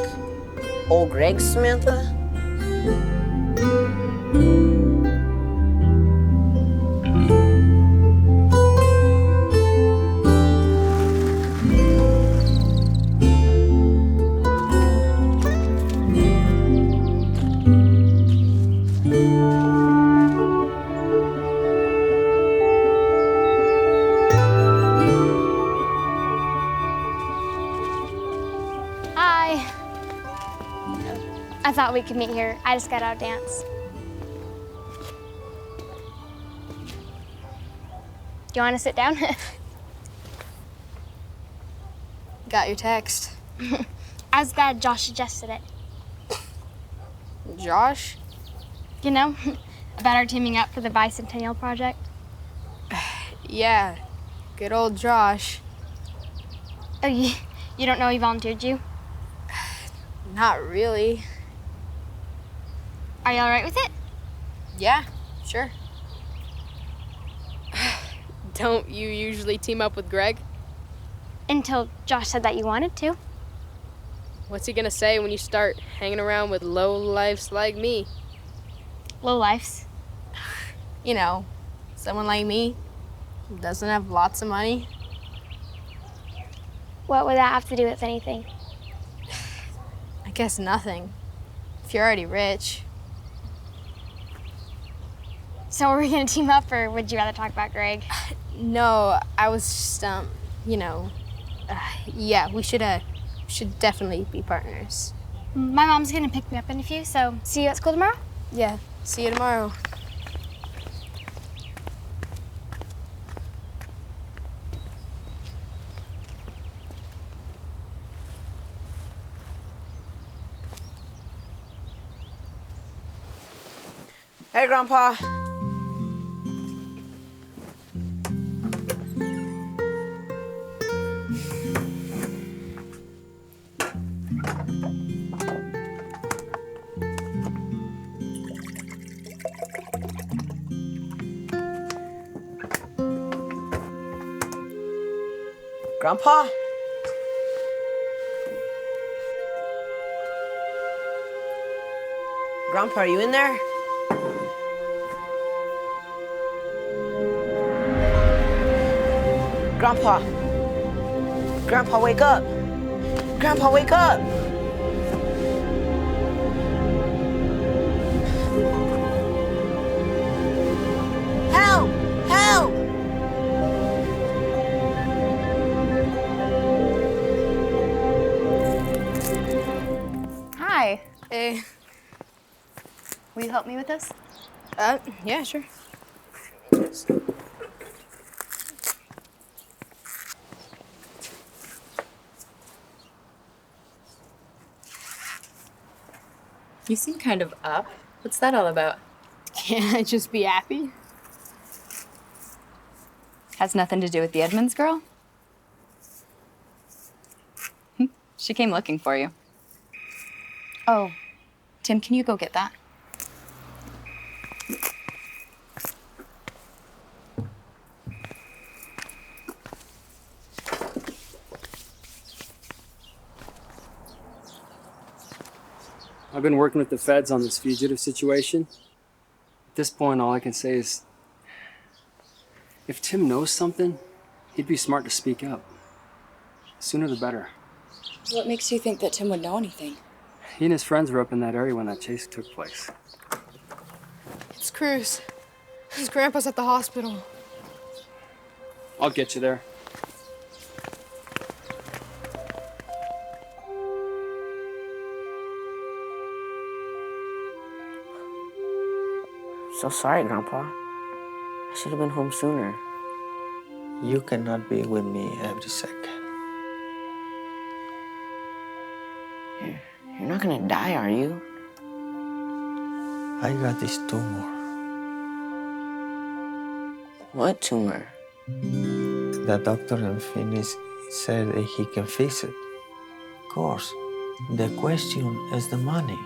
[SPEAKER 2] old Greg's Samantha?
[SPEAKER 18] Hi. I thought we could meet here. I just got out of dance. Do you want to sit down?
[SPEAKER 9] Got your text.
[SPEAKER 18] I was glad Josh suggested it.
[SPEAKER 9] Josh?
[SPEAKER 18] You know, about our teaming up for the Bicentennial Project.
[SPEAKER 9] Yeah, good old Josh.
[SPEAKER 18] Oh, you don't know he volunteered you?
[SPEAKER 9] Not really.
[SPEAKER 18] Are you all right with it?
[SPEAKER 9] Yeah, sure. Don't you usually team up with Greg?
[SPEAKER 18] Until Josh said that you wanted to.
[SPEAKER 9] What's he gonna say when you start hanging around with low-lifes like me?
[SPEAKER 18] Low-lifes?
[SPEAKER 9] You know, someone like me who doesn't have lots of money.
[SPEAKER 18] What would that have to do with anything?
[SPEAKER 9] I guess nothing. If you're already rich.
[SPEAKER 18] So are we gonna team up, or would you rather talk about Greg?
[SPEAKER 9] No, I was just, you know, yeah, we should definitely be partners.
[SPEAKER 18] My mom's gonna pick me up in a few, so see you at school tomorrow?
[SPEAKER 9] Yeah, see you tomorrow.
[SPEAKER 2] Hey, Grandpa. Grandpa? Grandpa, are you in there? Grandpa. Grandpa, wake up. Grandpa, wake up. Help! Help!
[SPEAKER 19] Hi.
[SPEAKER 9] Hey.
[SPEAKER 19] Will you help me with this?
[SPEAKER 9] Yeah, sure.
[SPEAKER 19] You seem kind of up. What's that all about?
[SPEAKER 9] Can't I just be happy?
[SPEAKER 19] Has nothing to do with the Edmonds girl? She came looking for you. Oh, Tim, can you go get that?
[SPEAKER 13] I've been working with the feds on this fugitive situation. At this point, all I can say is, if Tim knows something, he'd be smart to speak up. The sooner the better.
[SPEAKER 12] What makes you think that Tim would know anything?
[SPEAKER 13] He and his friends were up in that area when that chase took place.
[SPEAKER 9] It's Cruz. His grandpa's at the hospital.
[SPEAKER 13] I'll get you there.
[SPEAKER 2] So sorry, Grandpa. I should have been home sooner.
[SPEAKER 6] You cannot be with me every second.
[SPEAKER 2] You're not gonna die, are you?
[SPEAKER 6] I got this tumor.
[SPEAKER 2] What tumor?
[SPEAKER 6] The doctor in Phoenix said that he can fix it. Of course, the question is the money.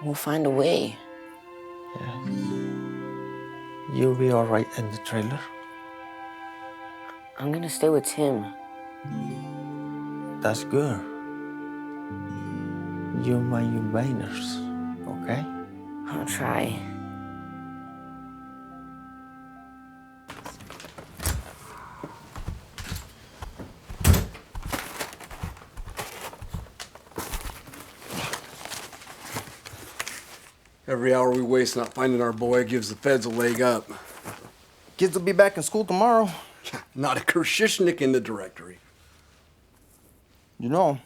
[SPEAKER 2] We'll find a way.
[SPEAKER 6] Yeah. You'll be all right in the trailer?
[SPEAKER 2] I'm gonna stay with Tim.
[SPEAKER 6] That's good. You mind your manners, okay?
[SPEAKER 2] I'll try.
[SPEAKER 7] Every hour we waste not finding our boy gives the feds a leg up.
[SPEAKER 3] Kids will be back in school tomorrow.
[SPEAKER 7] Not a Kershishnik in the directory.
[SPEAKER 3] You know,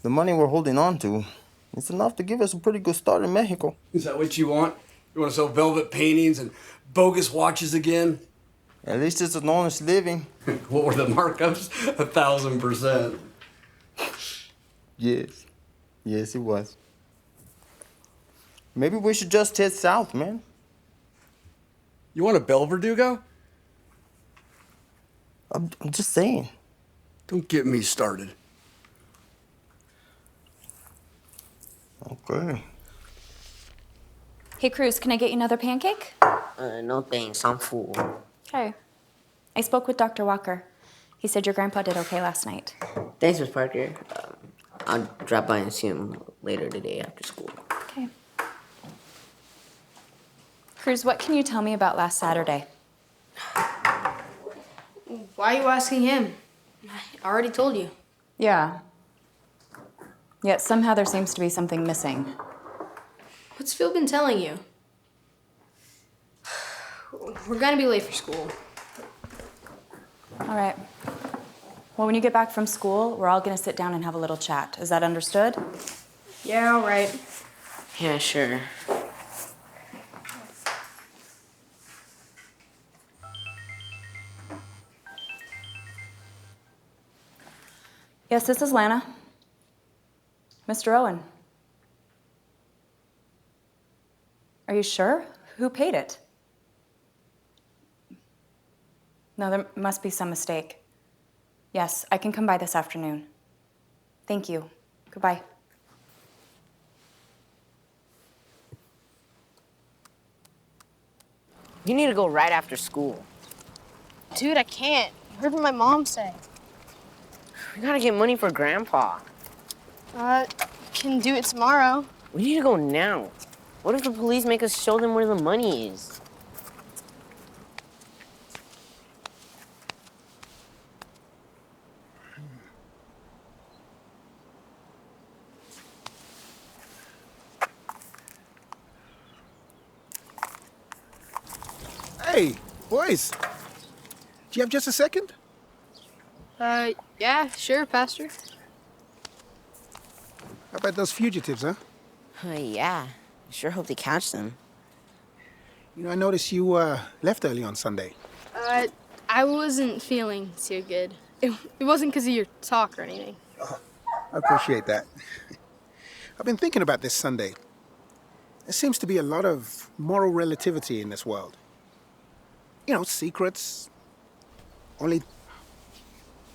[SPEAKER 3] the money we're holding on to, it's enough to give us a pretty good start in Mexico.
[SPEAKER 7] Is that what you want? You want to sell velvet paintings and bogus watches again?
[SPEAKER 3] At least it's an honest living.
[SPEAKER 7] What were the markups? 1,000%.
[SPEAKER 3] Yes. Yes, it was. Maybe we should just head south, man.
[SPEAKER 7] You want a Belverdugo?
[SPEAKER 3] I'm just saying.
[SPEAKER 7] Don't get me started.
[SPEAKER 3] Okay.
[SPEAKER 19] Hey, Cruz, can I get you another pancake?
[SPEAKER 2] No thanks, I'm full.
[SPEAKER 19] Okay. I spoke with Dr. Walker. He said your grandpa did okay last night.
[SPEAKER 2] Thanks, Miss Parker. I'll drop by and see him later today after school.
[SPEAKER 19] Okay. Cruz, what can you tell me about last Saturday?
[SPEAKER 9] Why are you asking him? I already told you.
[SPEAKER 19] Yeah. Yet somehow there seems to be something missing.
[SPEAKER 9] What's Phil been telling you? We're gonna be late for school.
[SPEAKER 19] All right. Well, when you get back from school, we're all gonna sit down and have a little chat. Is that understood?
[SPEAKER 9] Yeah, all right.
[SPEAKER 2] Yeah, sure.
[SPEAKER 19] Yes, this is Lana. Mr. Owen. Are you sure? Who paid it? No, there must be some mistake. Yes, I can come by this afternoon. Thank you. Goodbye.
[SPEAKER 2] You need to go right after school.
[SPEAKER 9] Dude, I can't. I heard what my mom said.
[SPEAKER 2] We gotta get money for Grandpa.
[SPEAKER 9] Can do it tomorrow.
[SPEAKER 2] We need to go now. What if the police make us show them where the money is?
[SPEAKER 15] Hey, boys. Do you have just a second?
[SPEAKER 9] Yeah, sure, Pastor.
[SPEAKER 15] How about those fugitives, huh?
[SPEAKER 2] Yeah. I sure hope they catch them.
[SPEAKER 15] You know, I noticed you left early on Sunday.
[SPEAKER 9] I wasn't feeling too good. It wasn't because of your talk or anything.
[SPEAKER 15] Oh, I appreciate that. I've been thinking about this Sunday. There seems to be a lot of moral relativity in this world. You know, secrets. Only...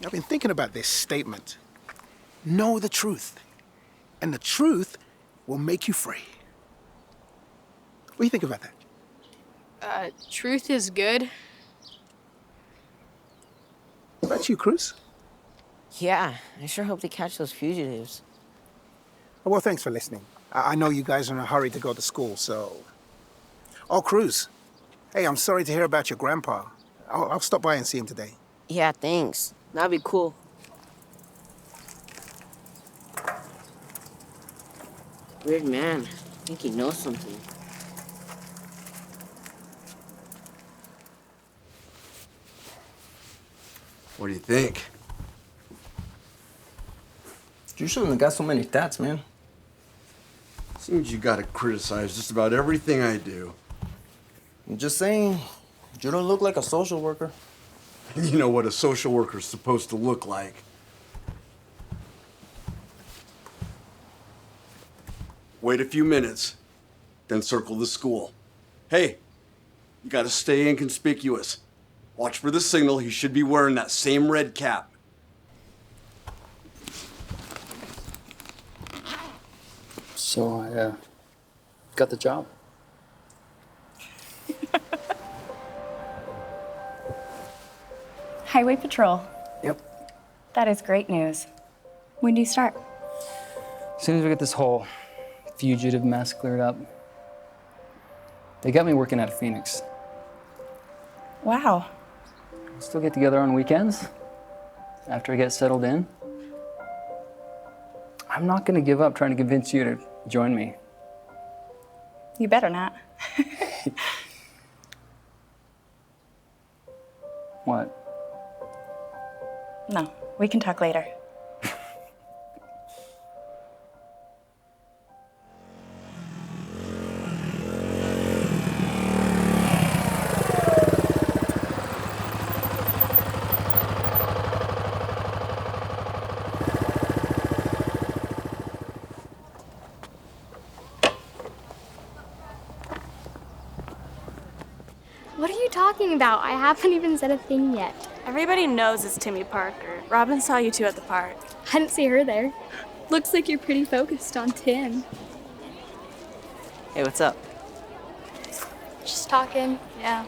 [SPEAKER 15] I've been thinking about this statement. Know the truth, and the truth will make you free. What do you think about that?
[SPEAKER 9] Truth is good.
[SPEAKER 15] What about you, Cruz?
[SPEAKER 2] Yeah, I sure hope they catch those fugitives.
[SPEAKER 15] Well, thanks for listening. I know you guys are in a hurry to go to school, so... Oh, Cruz. Hey, I'm sorry to hear about your grandpa. I'll stop by and see him today.
[SPEAKER 2] Yeah, thanks. That'd be cool. Weird man. I think he knows something.
[SPEAKER 7] What do you think?
[SPEAKER 13] You shouldn't have got so many tats, man.
[SPEAKER 7] Seems you gotta criticize just about everything I do.
[SPEAKER 13] I'm just saying, you don't look like a social worker.
[SPEAKER 7] You know what a social worker's supposed to look like. Wait a few minutes, then circle the school. Hey, you gotta stay inconspicuous. Watch for the signal. He should be wearing that same red cap.
[SPEAKER 13] So I got the job.
[SPEAKER 19] Highway Patrol.
[SPEAKER 13] Yep.
[SPEAKER 19] That is great news. When do you start?
[SPEAKER 13] As soon as we get this whole fugitive mess cleared up. They got me working out of Phoenix.
[SPEAKER 19] Wow.
[SPEAKER 13] Still get together on weekends after I get settled in. I'm not gonna give up trying to convince you to join me.
[SPEAKER 19] You better not.
[SPEAKER 13] What?
[SPEAKER 19] No, we can talk later.
[SPEAKER 18] What are you talking about? I haven't even said a thing yet.
[SPEAKER 5] Everybody knows it's Timmy Parker. Robin saw you two at the park.
[SPEAKER 18] I didn't see her there. Looks like you're pretty focused on Tim.
[SPEAKER 3] Hey, what's up?
[SPEAKER 18] Just talking, yeah.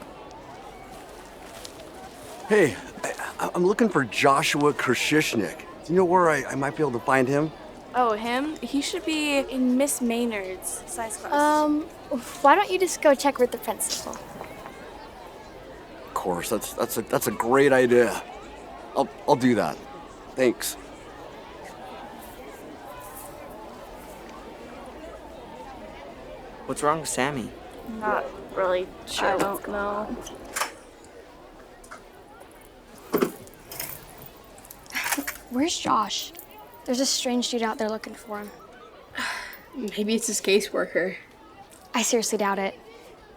[SPEAKER 7] Hey, I'm looking for Joshua Krashishnik. Do you know where I might be able to find him?
[SPEAKER 5] Oh, him? He should be in Miss Maynard's size class.
[SPEAKER 18] Why don't you just go check with the principal?
[SPEAKER 7] Of course, that's a great idea. I'll do that. Thanks.
[SPEAKER 2] What's wrong with Sammy?
[SPEAKER 5] Not really sure. I don't know.
[SPEAKER 18] Where's Josh? There's a strange dude out there looking for him.
[SPEAKER 9] Maybe it's his caseworker.
[SPEAKER 18] I seriously doubt it.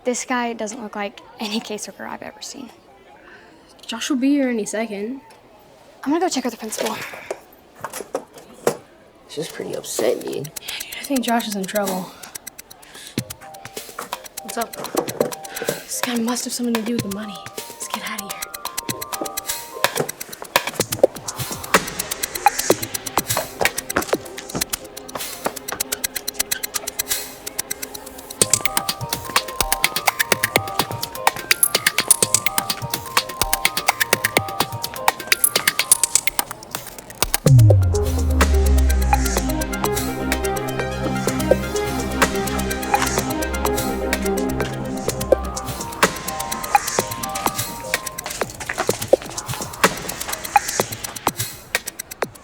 [SPEAKER 18] This guy doesn't look like any caseworker I've ever seen.
[SPEAKER 9] Josh will be here any second.
[SPEAKER 18] I'm gonna go check with the principal.
[SPEAKER 2] She's pretty upset, dude.
[SPEAKER 9] Dude, I think Josh is in trouble. What's up? This guy must have something to do with the money. Let's get out of here.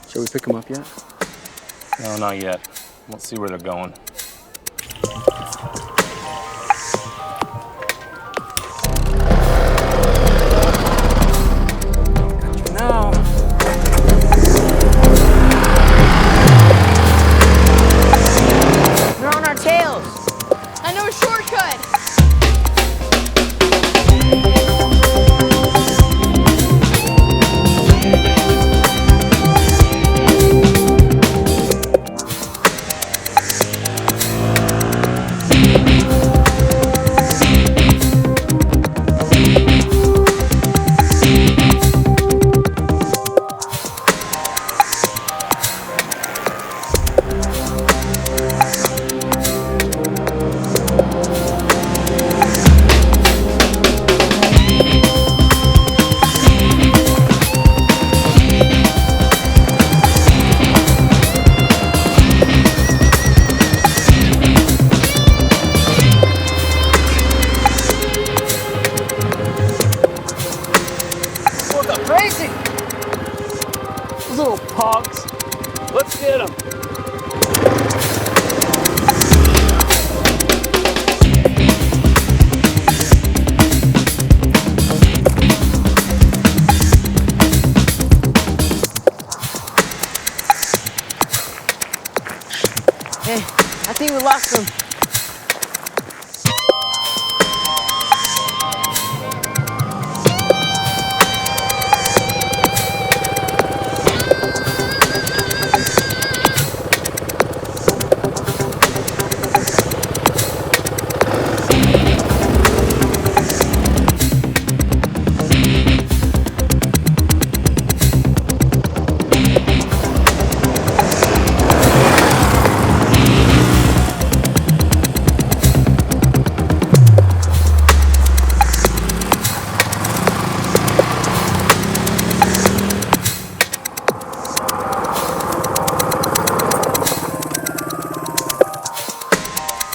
[SPEAKER 13] Shall we pick them up yet?
[SPEAKER 20] No, not yet. Let's see where they're going.
[SPEAKER 13] No.
[SPEAKER 2] They're on our tails.
[SPEAKER 9] I know a shortcut.
[SPEAKER 16] Look, I'm crazy! Those little punks. Let's get them.
[SPEAKER 3] Hey, I think we lost them.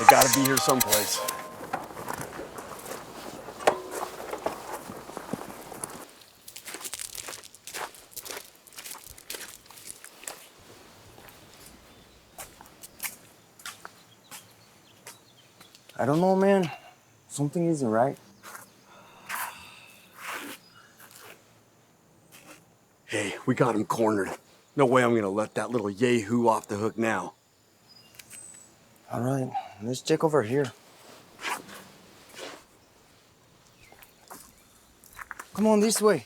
[SPEAKER 7] Gotta be here someplace.
[SPEAKER 14] I don't know, man. Something isn't right.
[SPEAKER 7] Hey, we got him cornered. No way I'm gonna let that little yahoo off the hook now.
[SPEAKER 14] All right, let's check over here. Come on, this way.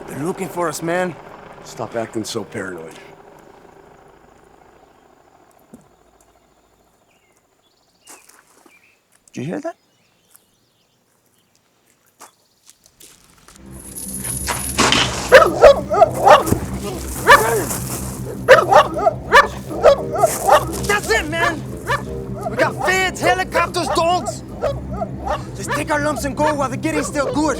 [SPEAKER 14] They're looking for us, man.
[SPEAKER 7] Stop acting so paranoid.
[SPEAKER 14] Did you hear that?
[SPEAKER 16] That's it, man! We got feds, helicopters, dogs! Let's take our lumps and go while the getting's still good.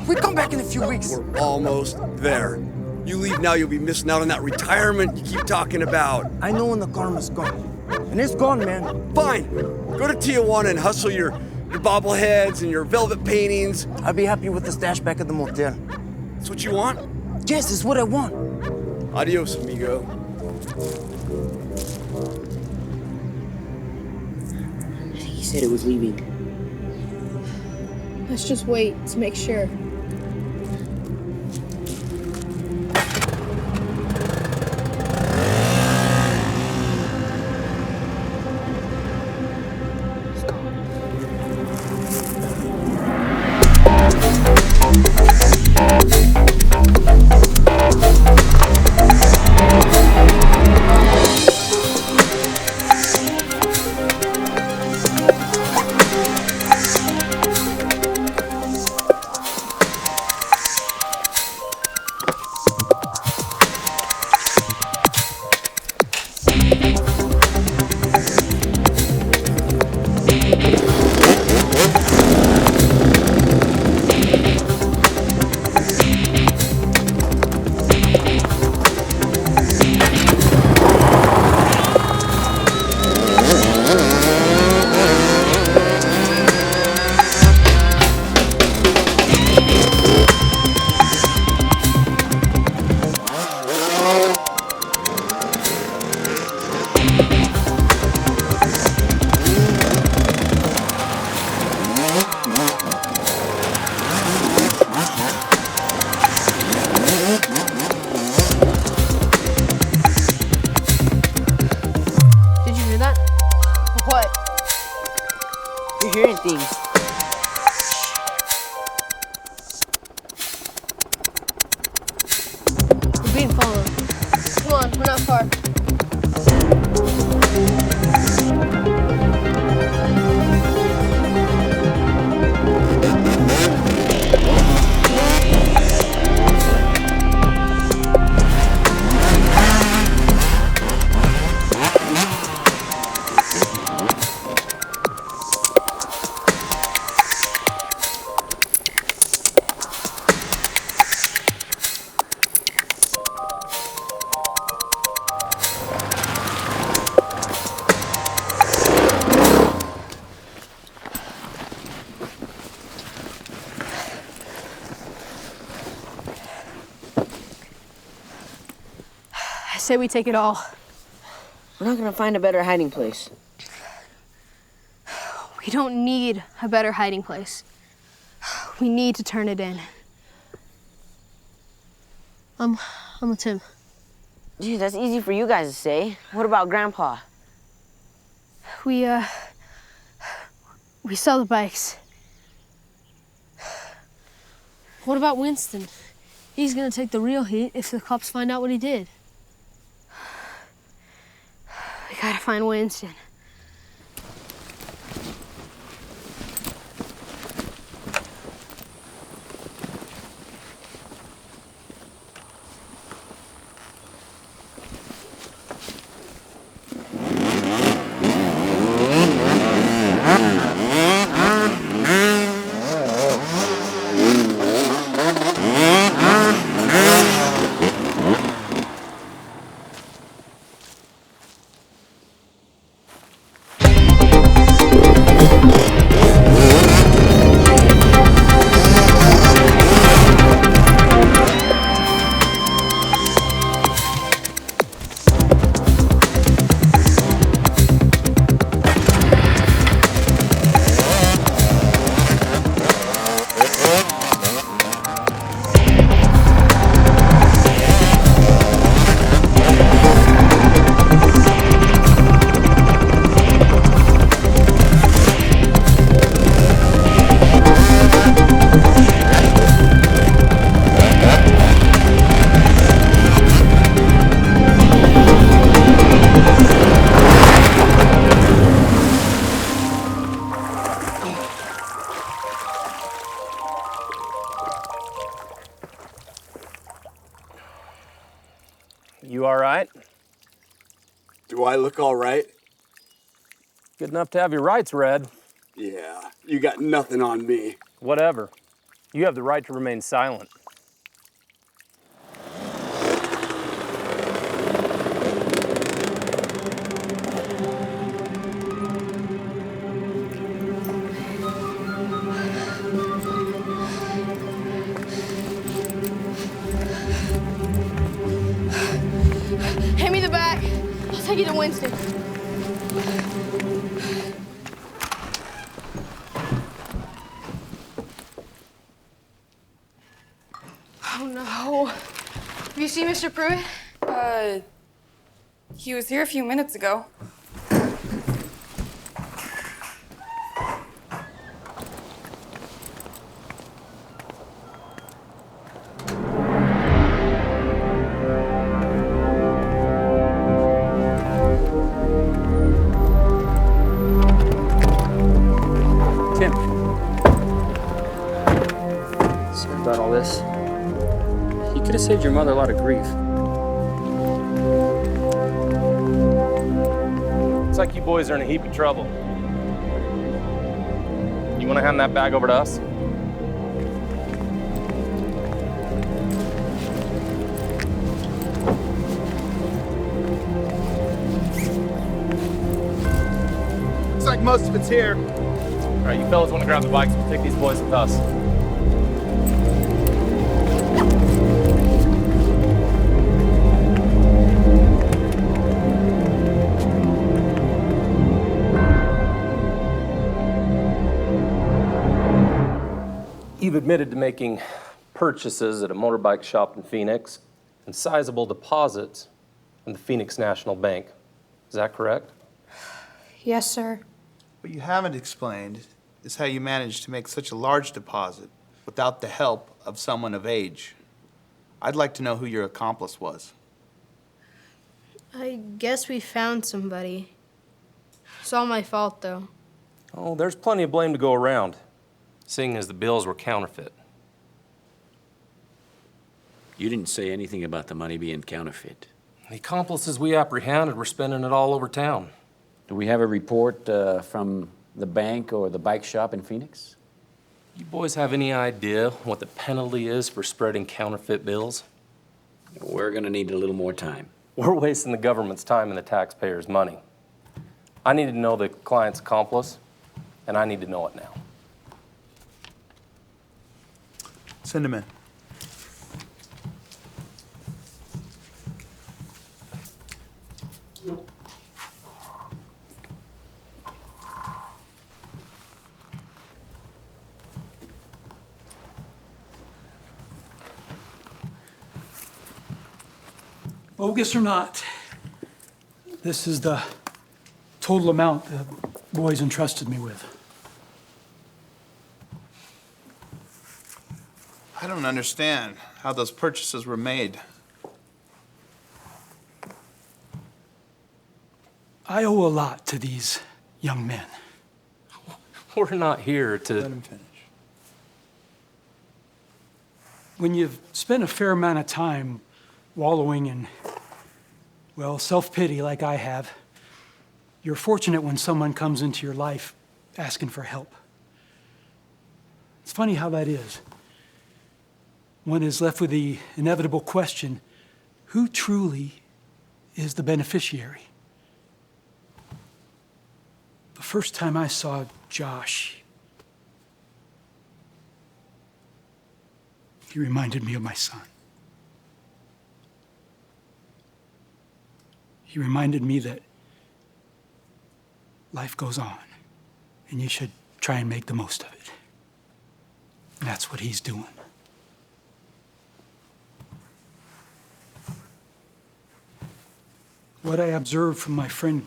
[SPEAKER 16] We come back in a few weeks.
[SPEAKER 7] We're almost there. You leave now, you'll be missing out on that retirement you keep talking about.
[SPEAKER 14] I know when the karma's gone. And it's gone, man.
[SPEAKER 7] Fine. Go to Tijuana and hustle your bobbleheads and your velvet paintings.
[SPEAKER 14] I'd be happy with the stash back at the motel.
[SPEAKER 7] That's what you want?
[SPEAKER 14] Yes, it's what I want.
[SPEAKER 7] Adios, amigo.
[SPEAKER 2] I think he said it was leaving.
[SPEAKER 9] Let's just wait to make sure.
[SPEAKER 2] You're hearing things.
[SPEAKER 9] We're being followed. Come on, we're not far. say we take it all.
[SPEAKER 2] We're not gonna find a better hiding place.
[SPEAKER 9] We don't need a better hiding place. We need to turn it in. I'm with Tim.
[SPEAKER 2] Gee, that's easy for you guys to say. What about Grandpa?
[SPEAKER 9] We sell the bikes. What about Winston? He's gonna take the real heat if the cops find out what he did. We gotta find Winston.
[SPEAKER 20] You all right?
[SPEAKER 7] Do I look all right?
[SPEAKER 20] Good enough to have your rights read.
[SPEAKER 7] Yeah, you got nothing on me.
[SPEAKER 20] Whatever. You have the right to remain silent.
[SPEAKER 9] Hand me the bag. I'll take you to Winston. Oh no. Have you seen Mr. Pruitt?
[SPEAKER 12] He was here a few minutes ago.
[SPEAKER 13] Tim. Sorry about all this. He could have saved your mother a lot of grief.
[SPEAKER 20] Looks like you boys are in a heap of trouble. You want to hand that bag over to us?
[SPEAKER 15] Looks like most of it's here.
[SPEAKER 20] All right, you fellas want to grab the bikes? We'll take these boys with us. You've admitted to making purchases at a motorbike shop in Phoenix and sizable deposits in the Phoenix National Bank. Is that correct?
[SPEAKER 1] Yes, sir.
[SPEAKER 15] What you haven't explained is how you managed to make such a large deposit without the help of someone of age. I'd like to know who your accomplice was.
[SPEAKER 1] I guess we found somebody. It's all my fault, though.
[SPEAKER 20] Oh, there's plenty of blame to go around, seeing as the bills were counterfeit.
[SPEAKER 21] You didn't say anything about the money being counterfeit.
[SPEAKER 20] The accomplices we apprehended were spending it all over town.
[SPEAKER 21] Do we have a report from the bank or the bike shop in Phoenix?
[SPEAKER 20] You boys have any idea what the penalty is for spreading counterfeit bills?
[SPEAKER 21] We're gonna need a little more time.
[SPEAKER 20] We're wasting the government's time and the taxpayers' money. I need to know the client's accomplice, and I need to know it now.
[SPEAKER 15] Send him in.
[SPEAKER 4] Bogus or not, this is the total amount the boys entrusted me with.
[SPEAKER 8] I don't understand how those purchases were made.
[SPEAKER 4] I owe a lot to these young men.
[SPEAKER 20] We're not here to...
[SPEAKER 8] Let him finish.
[SPEAKER 4] When you've spent a fair amount of time wallowing in, well, self-pity like I have, you're fortunate when someone comes into your life asking for help. It's funny how that is. One is left with the inevitable question, who truly is the beneficiary? The first time I saw Josh, he reminded me of my son. He reminded me that life goes on, and you should try and make the most of it. And that's what he's doing. What I observed from my friend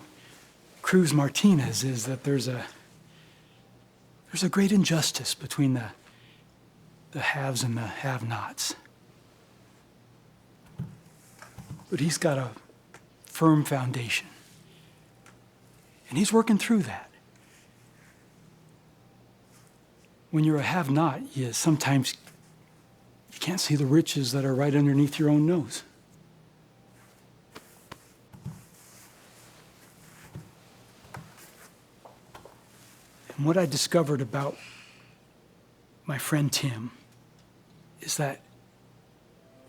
[SPEAKER 4] Cruz Martinez is that there's a great injustice between the haves and the have-nots. But he's got a firm foundation, and he's working through that. When you're a have-not, sometimes you can't see the riches that are right underneath your own nose. And what I discovered about my friend Tim is that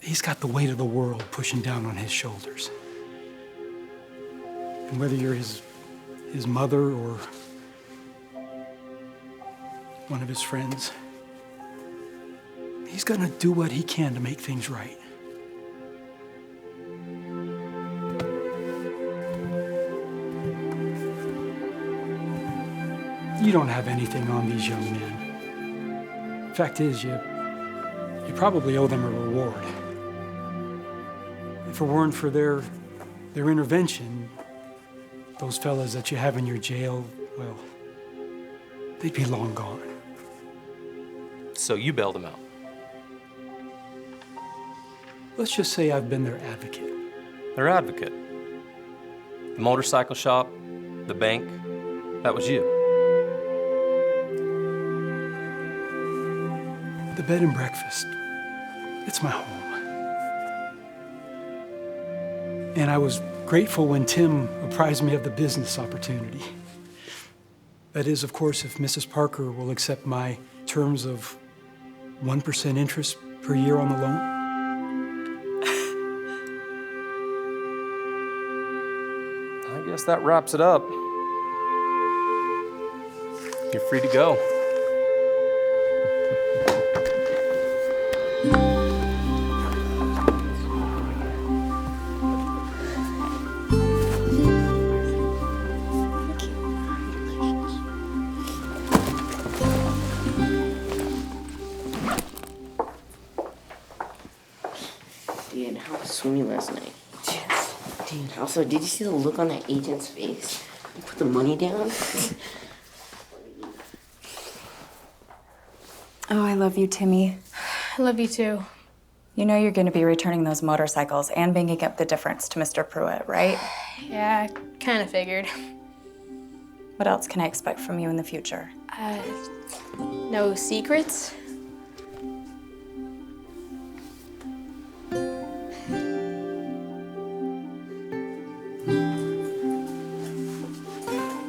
[SPEAKER 4] he's got the weight of the world pushing down on his shoulders. And whether you're his mother or one of his friends, he's gonna do what he can to make things right. You don't have anything on these young men. Fact is, you probably owe them a reward. If it weren't for their intervention, those fellas that you have in your jail, well, they'd be long gone.
[SPEAKER 20] So you bailed them out?
[SPEAKER 4] Let's just say I've been their advocate.
[SPEAKER 20] Their advocate? The motorcycle shop, the bank, that was you?
[SPEAKER 4] The bed and breakfast, it's my home. And I was grateful when Tim apprised me of the business opportunity. That is, of course, if Mrs. Parker will accept my terms of 1% interest per year on the loan.
[SPEAKER 20] I guess that wraps it up. You're free to go.
[SPEAKER 2] Dude, how was swimming last night? Dude, also, did you see the look on that agent's face? He put the money down?
[SPEAKER 19] Oh, I love you, Timmy.
[SPEAKER 9] I love you too.
[SPEAKER 19] You know you're going to be returning those motorcycles and making up the difference to Mr. Pruitt, right?
[SPEAKER 9] Yeah, I kind of figured.
[SPEAKER 19] What else can I expect from you in the future?
[SPEAKER 9] No secrets?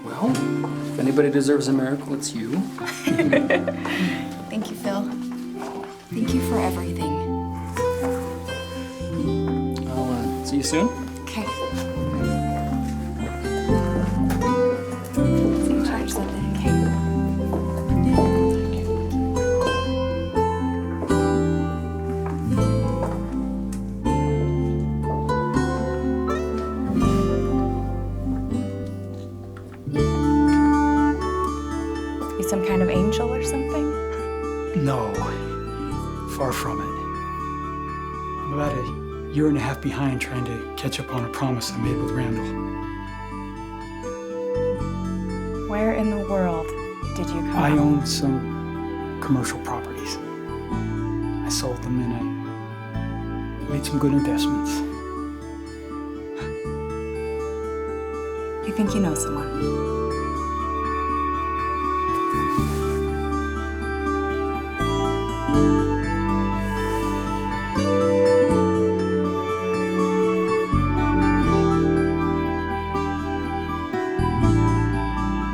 [SPEAKER 13] Well, if anybody deserves a miracle, it's you.
[SPEAKER 19] Thank you, Phil. Thank you for everything.
[SPEAKER 13] I'll see you soon.
[SPEAKER 19] Okay. See you charge something, okay? You some kind of angel or something?
[SPEAKER 4] No, far from it. I'm about a year and a half behind trying to catch up on a promise I made with Randall.
[SPEAKER 19] Where in the world did you come
[SPEAKER 4] I
[SPEAKER 19] from?
[SPEAKER 4] owned some commercial properties. I sold them and I made some good investments.
[SPEAKER 19] You think you know someone?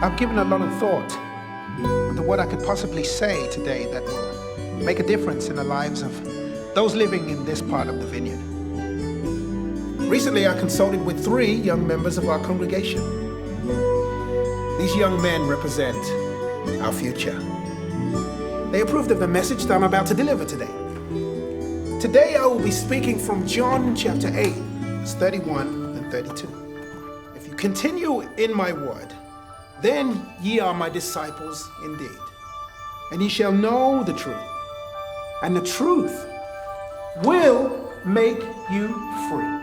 [SPEAKER 15] I've given a lot of thought to what I could possibly say today that will make a difference in the lives of those living in this part of the vineyard. Recently, I consulted with 3 young members of our congregation. These young men represent our future. They approved of the message that I'm about to deliver today. Today, I will be speaking from John chapter 8, verse 31 and 32. If you continue in my word, then ye are my disciples indeed, and ye shall know the truth, and the truth will make you free.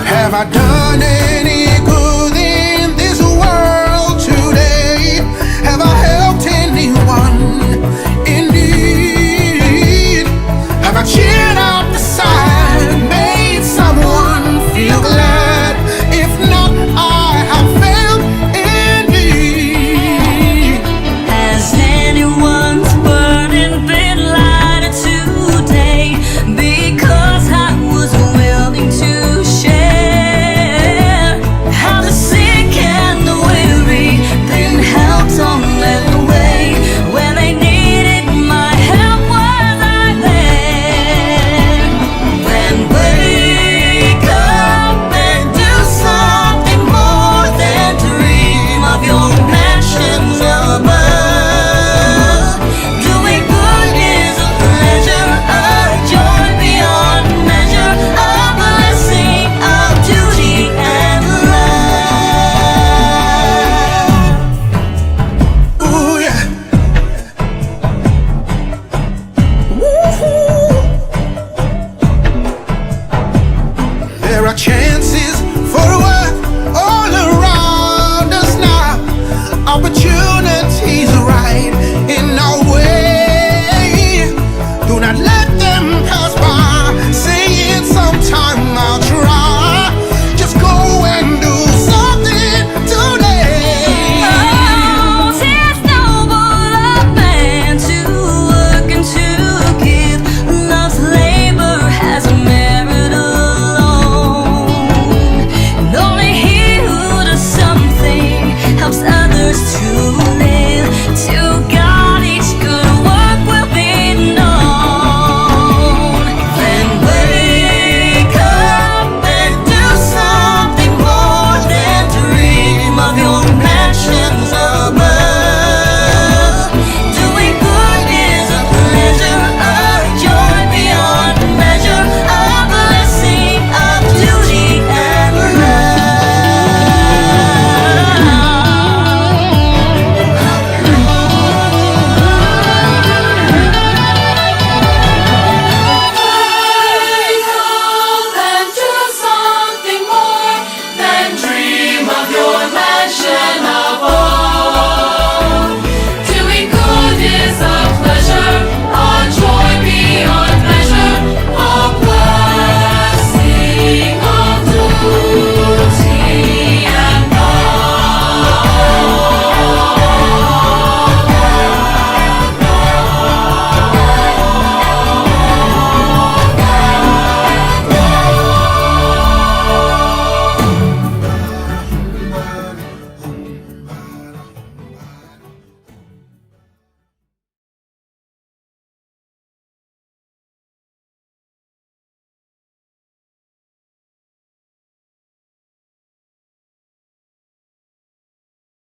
[SPEAKER 15] Have I done it?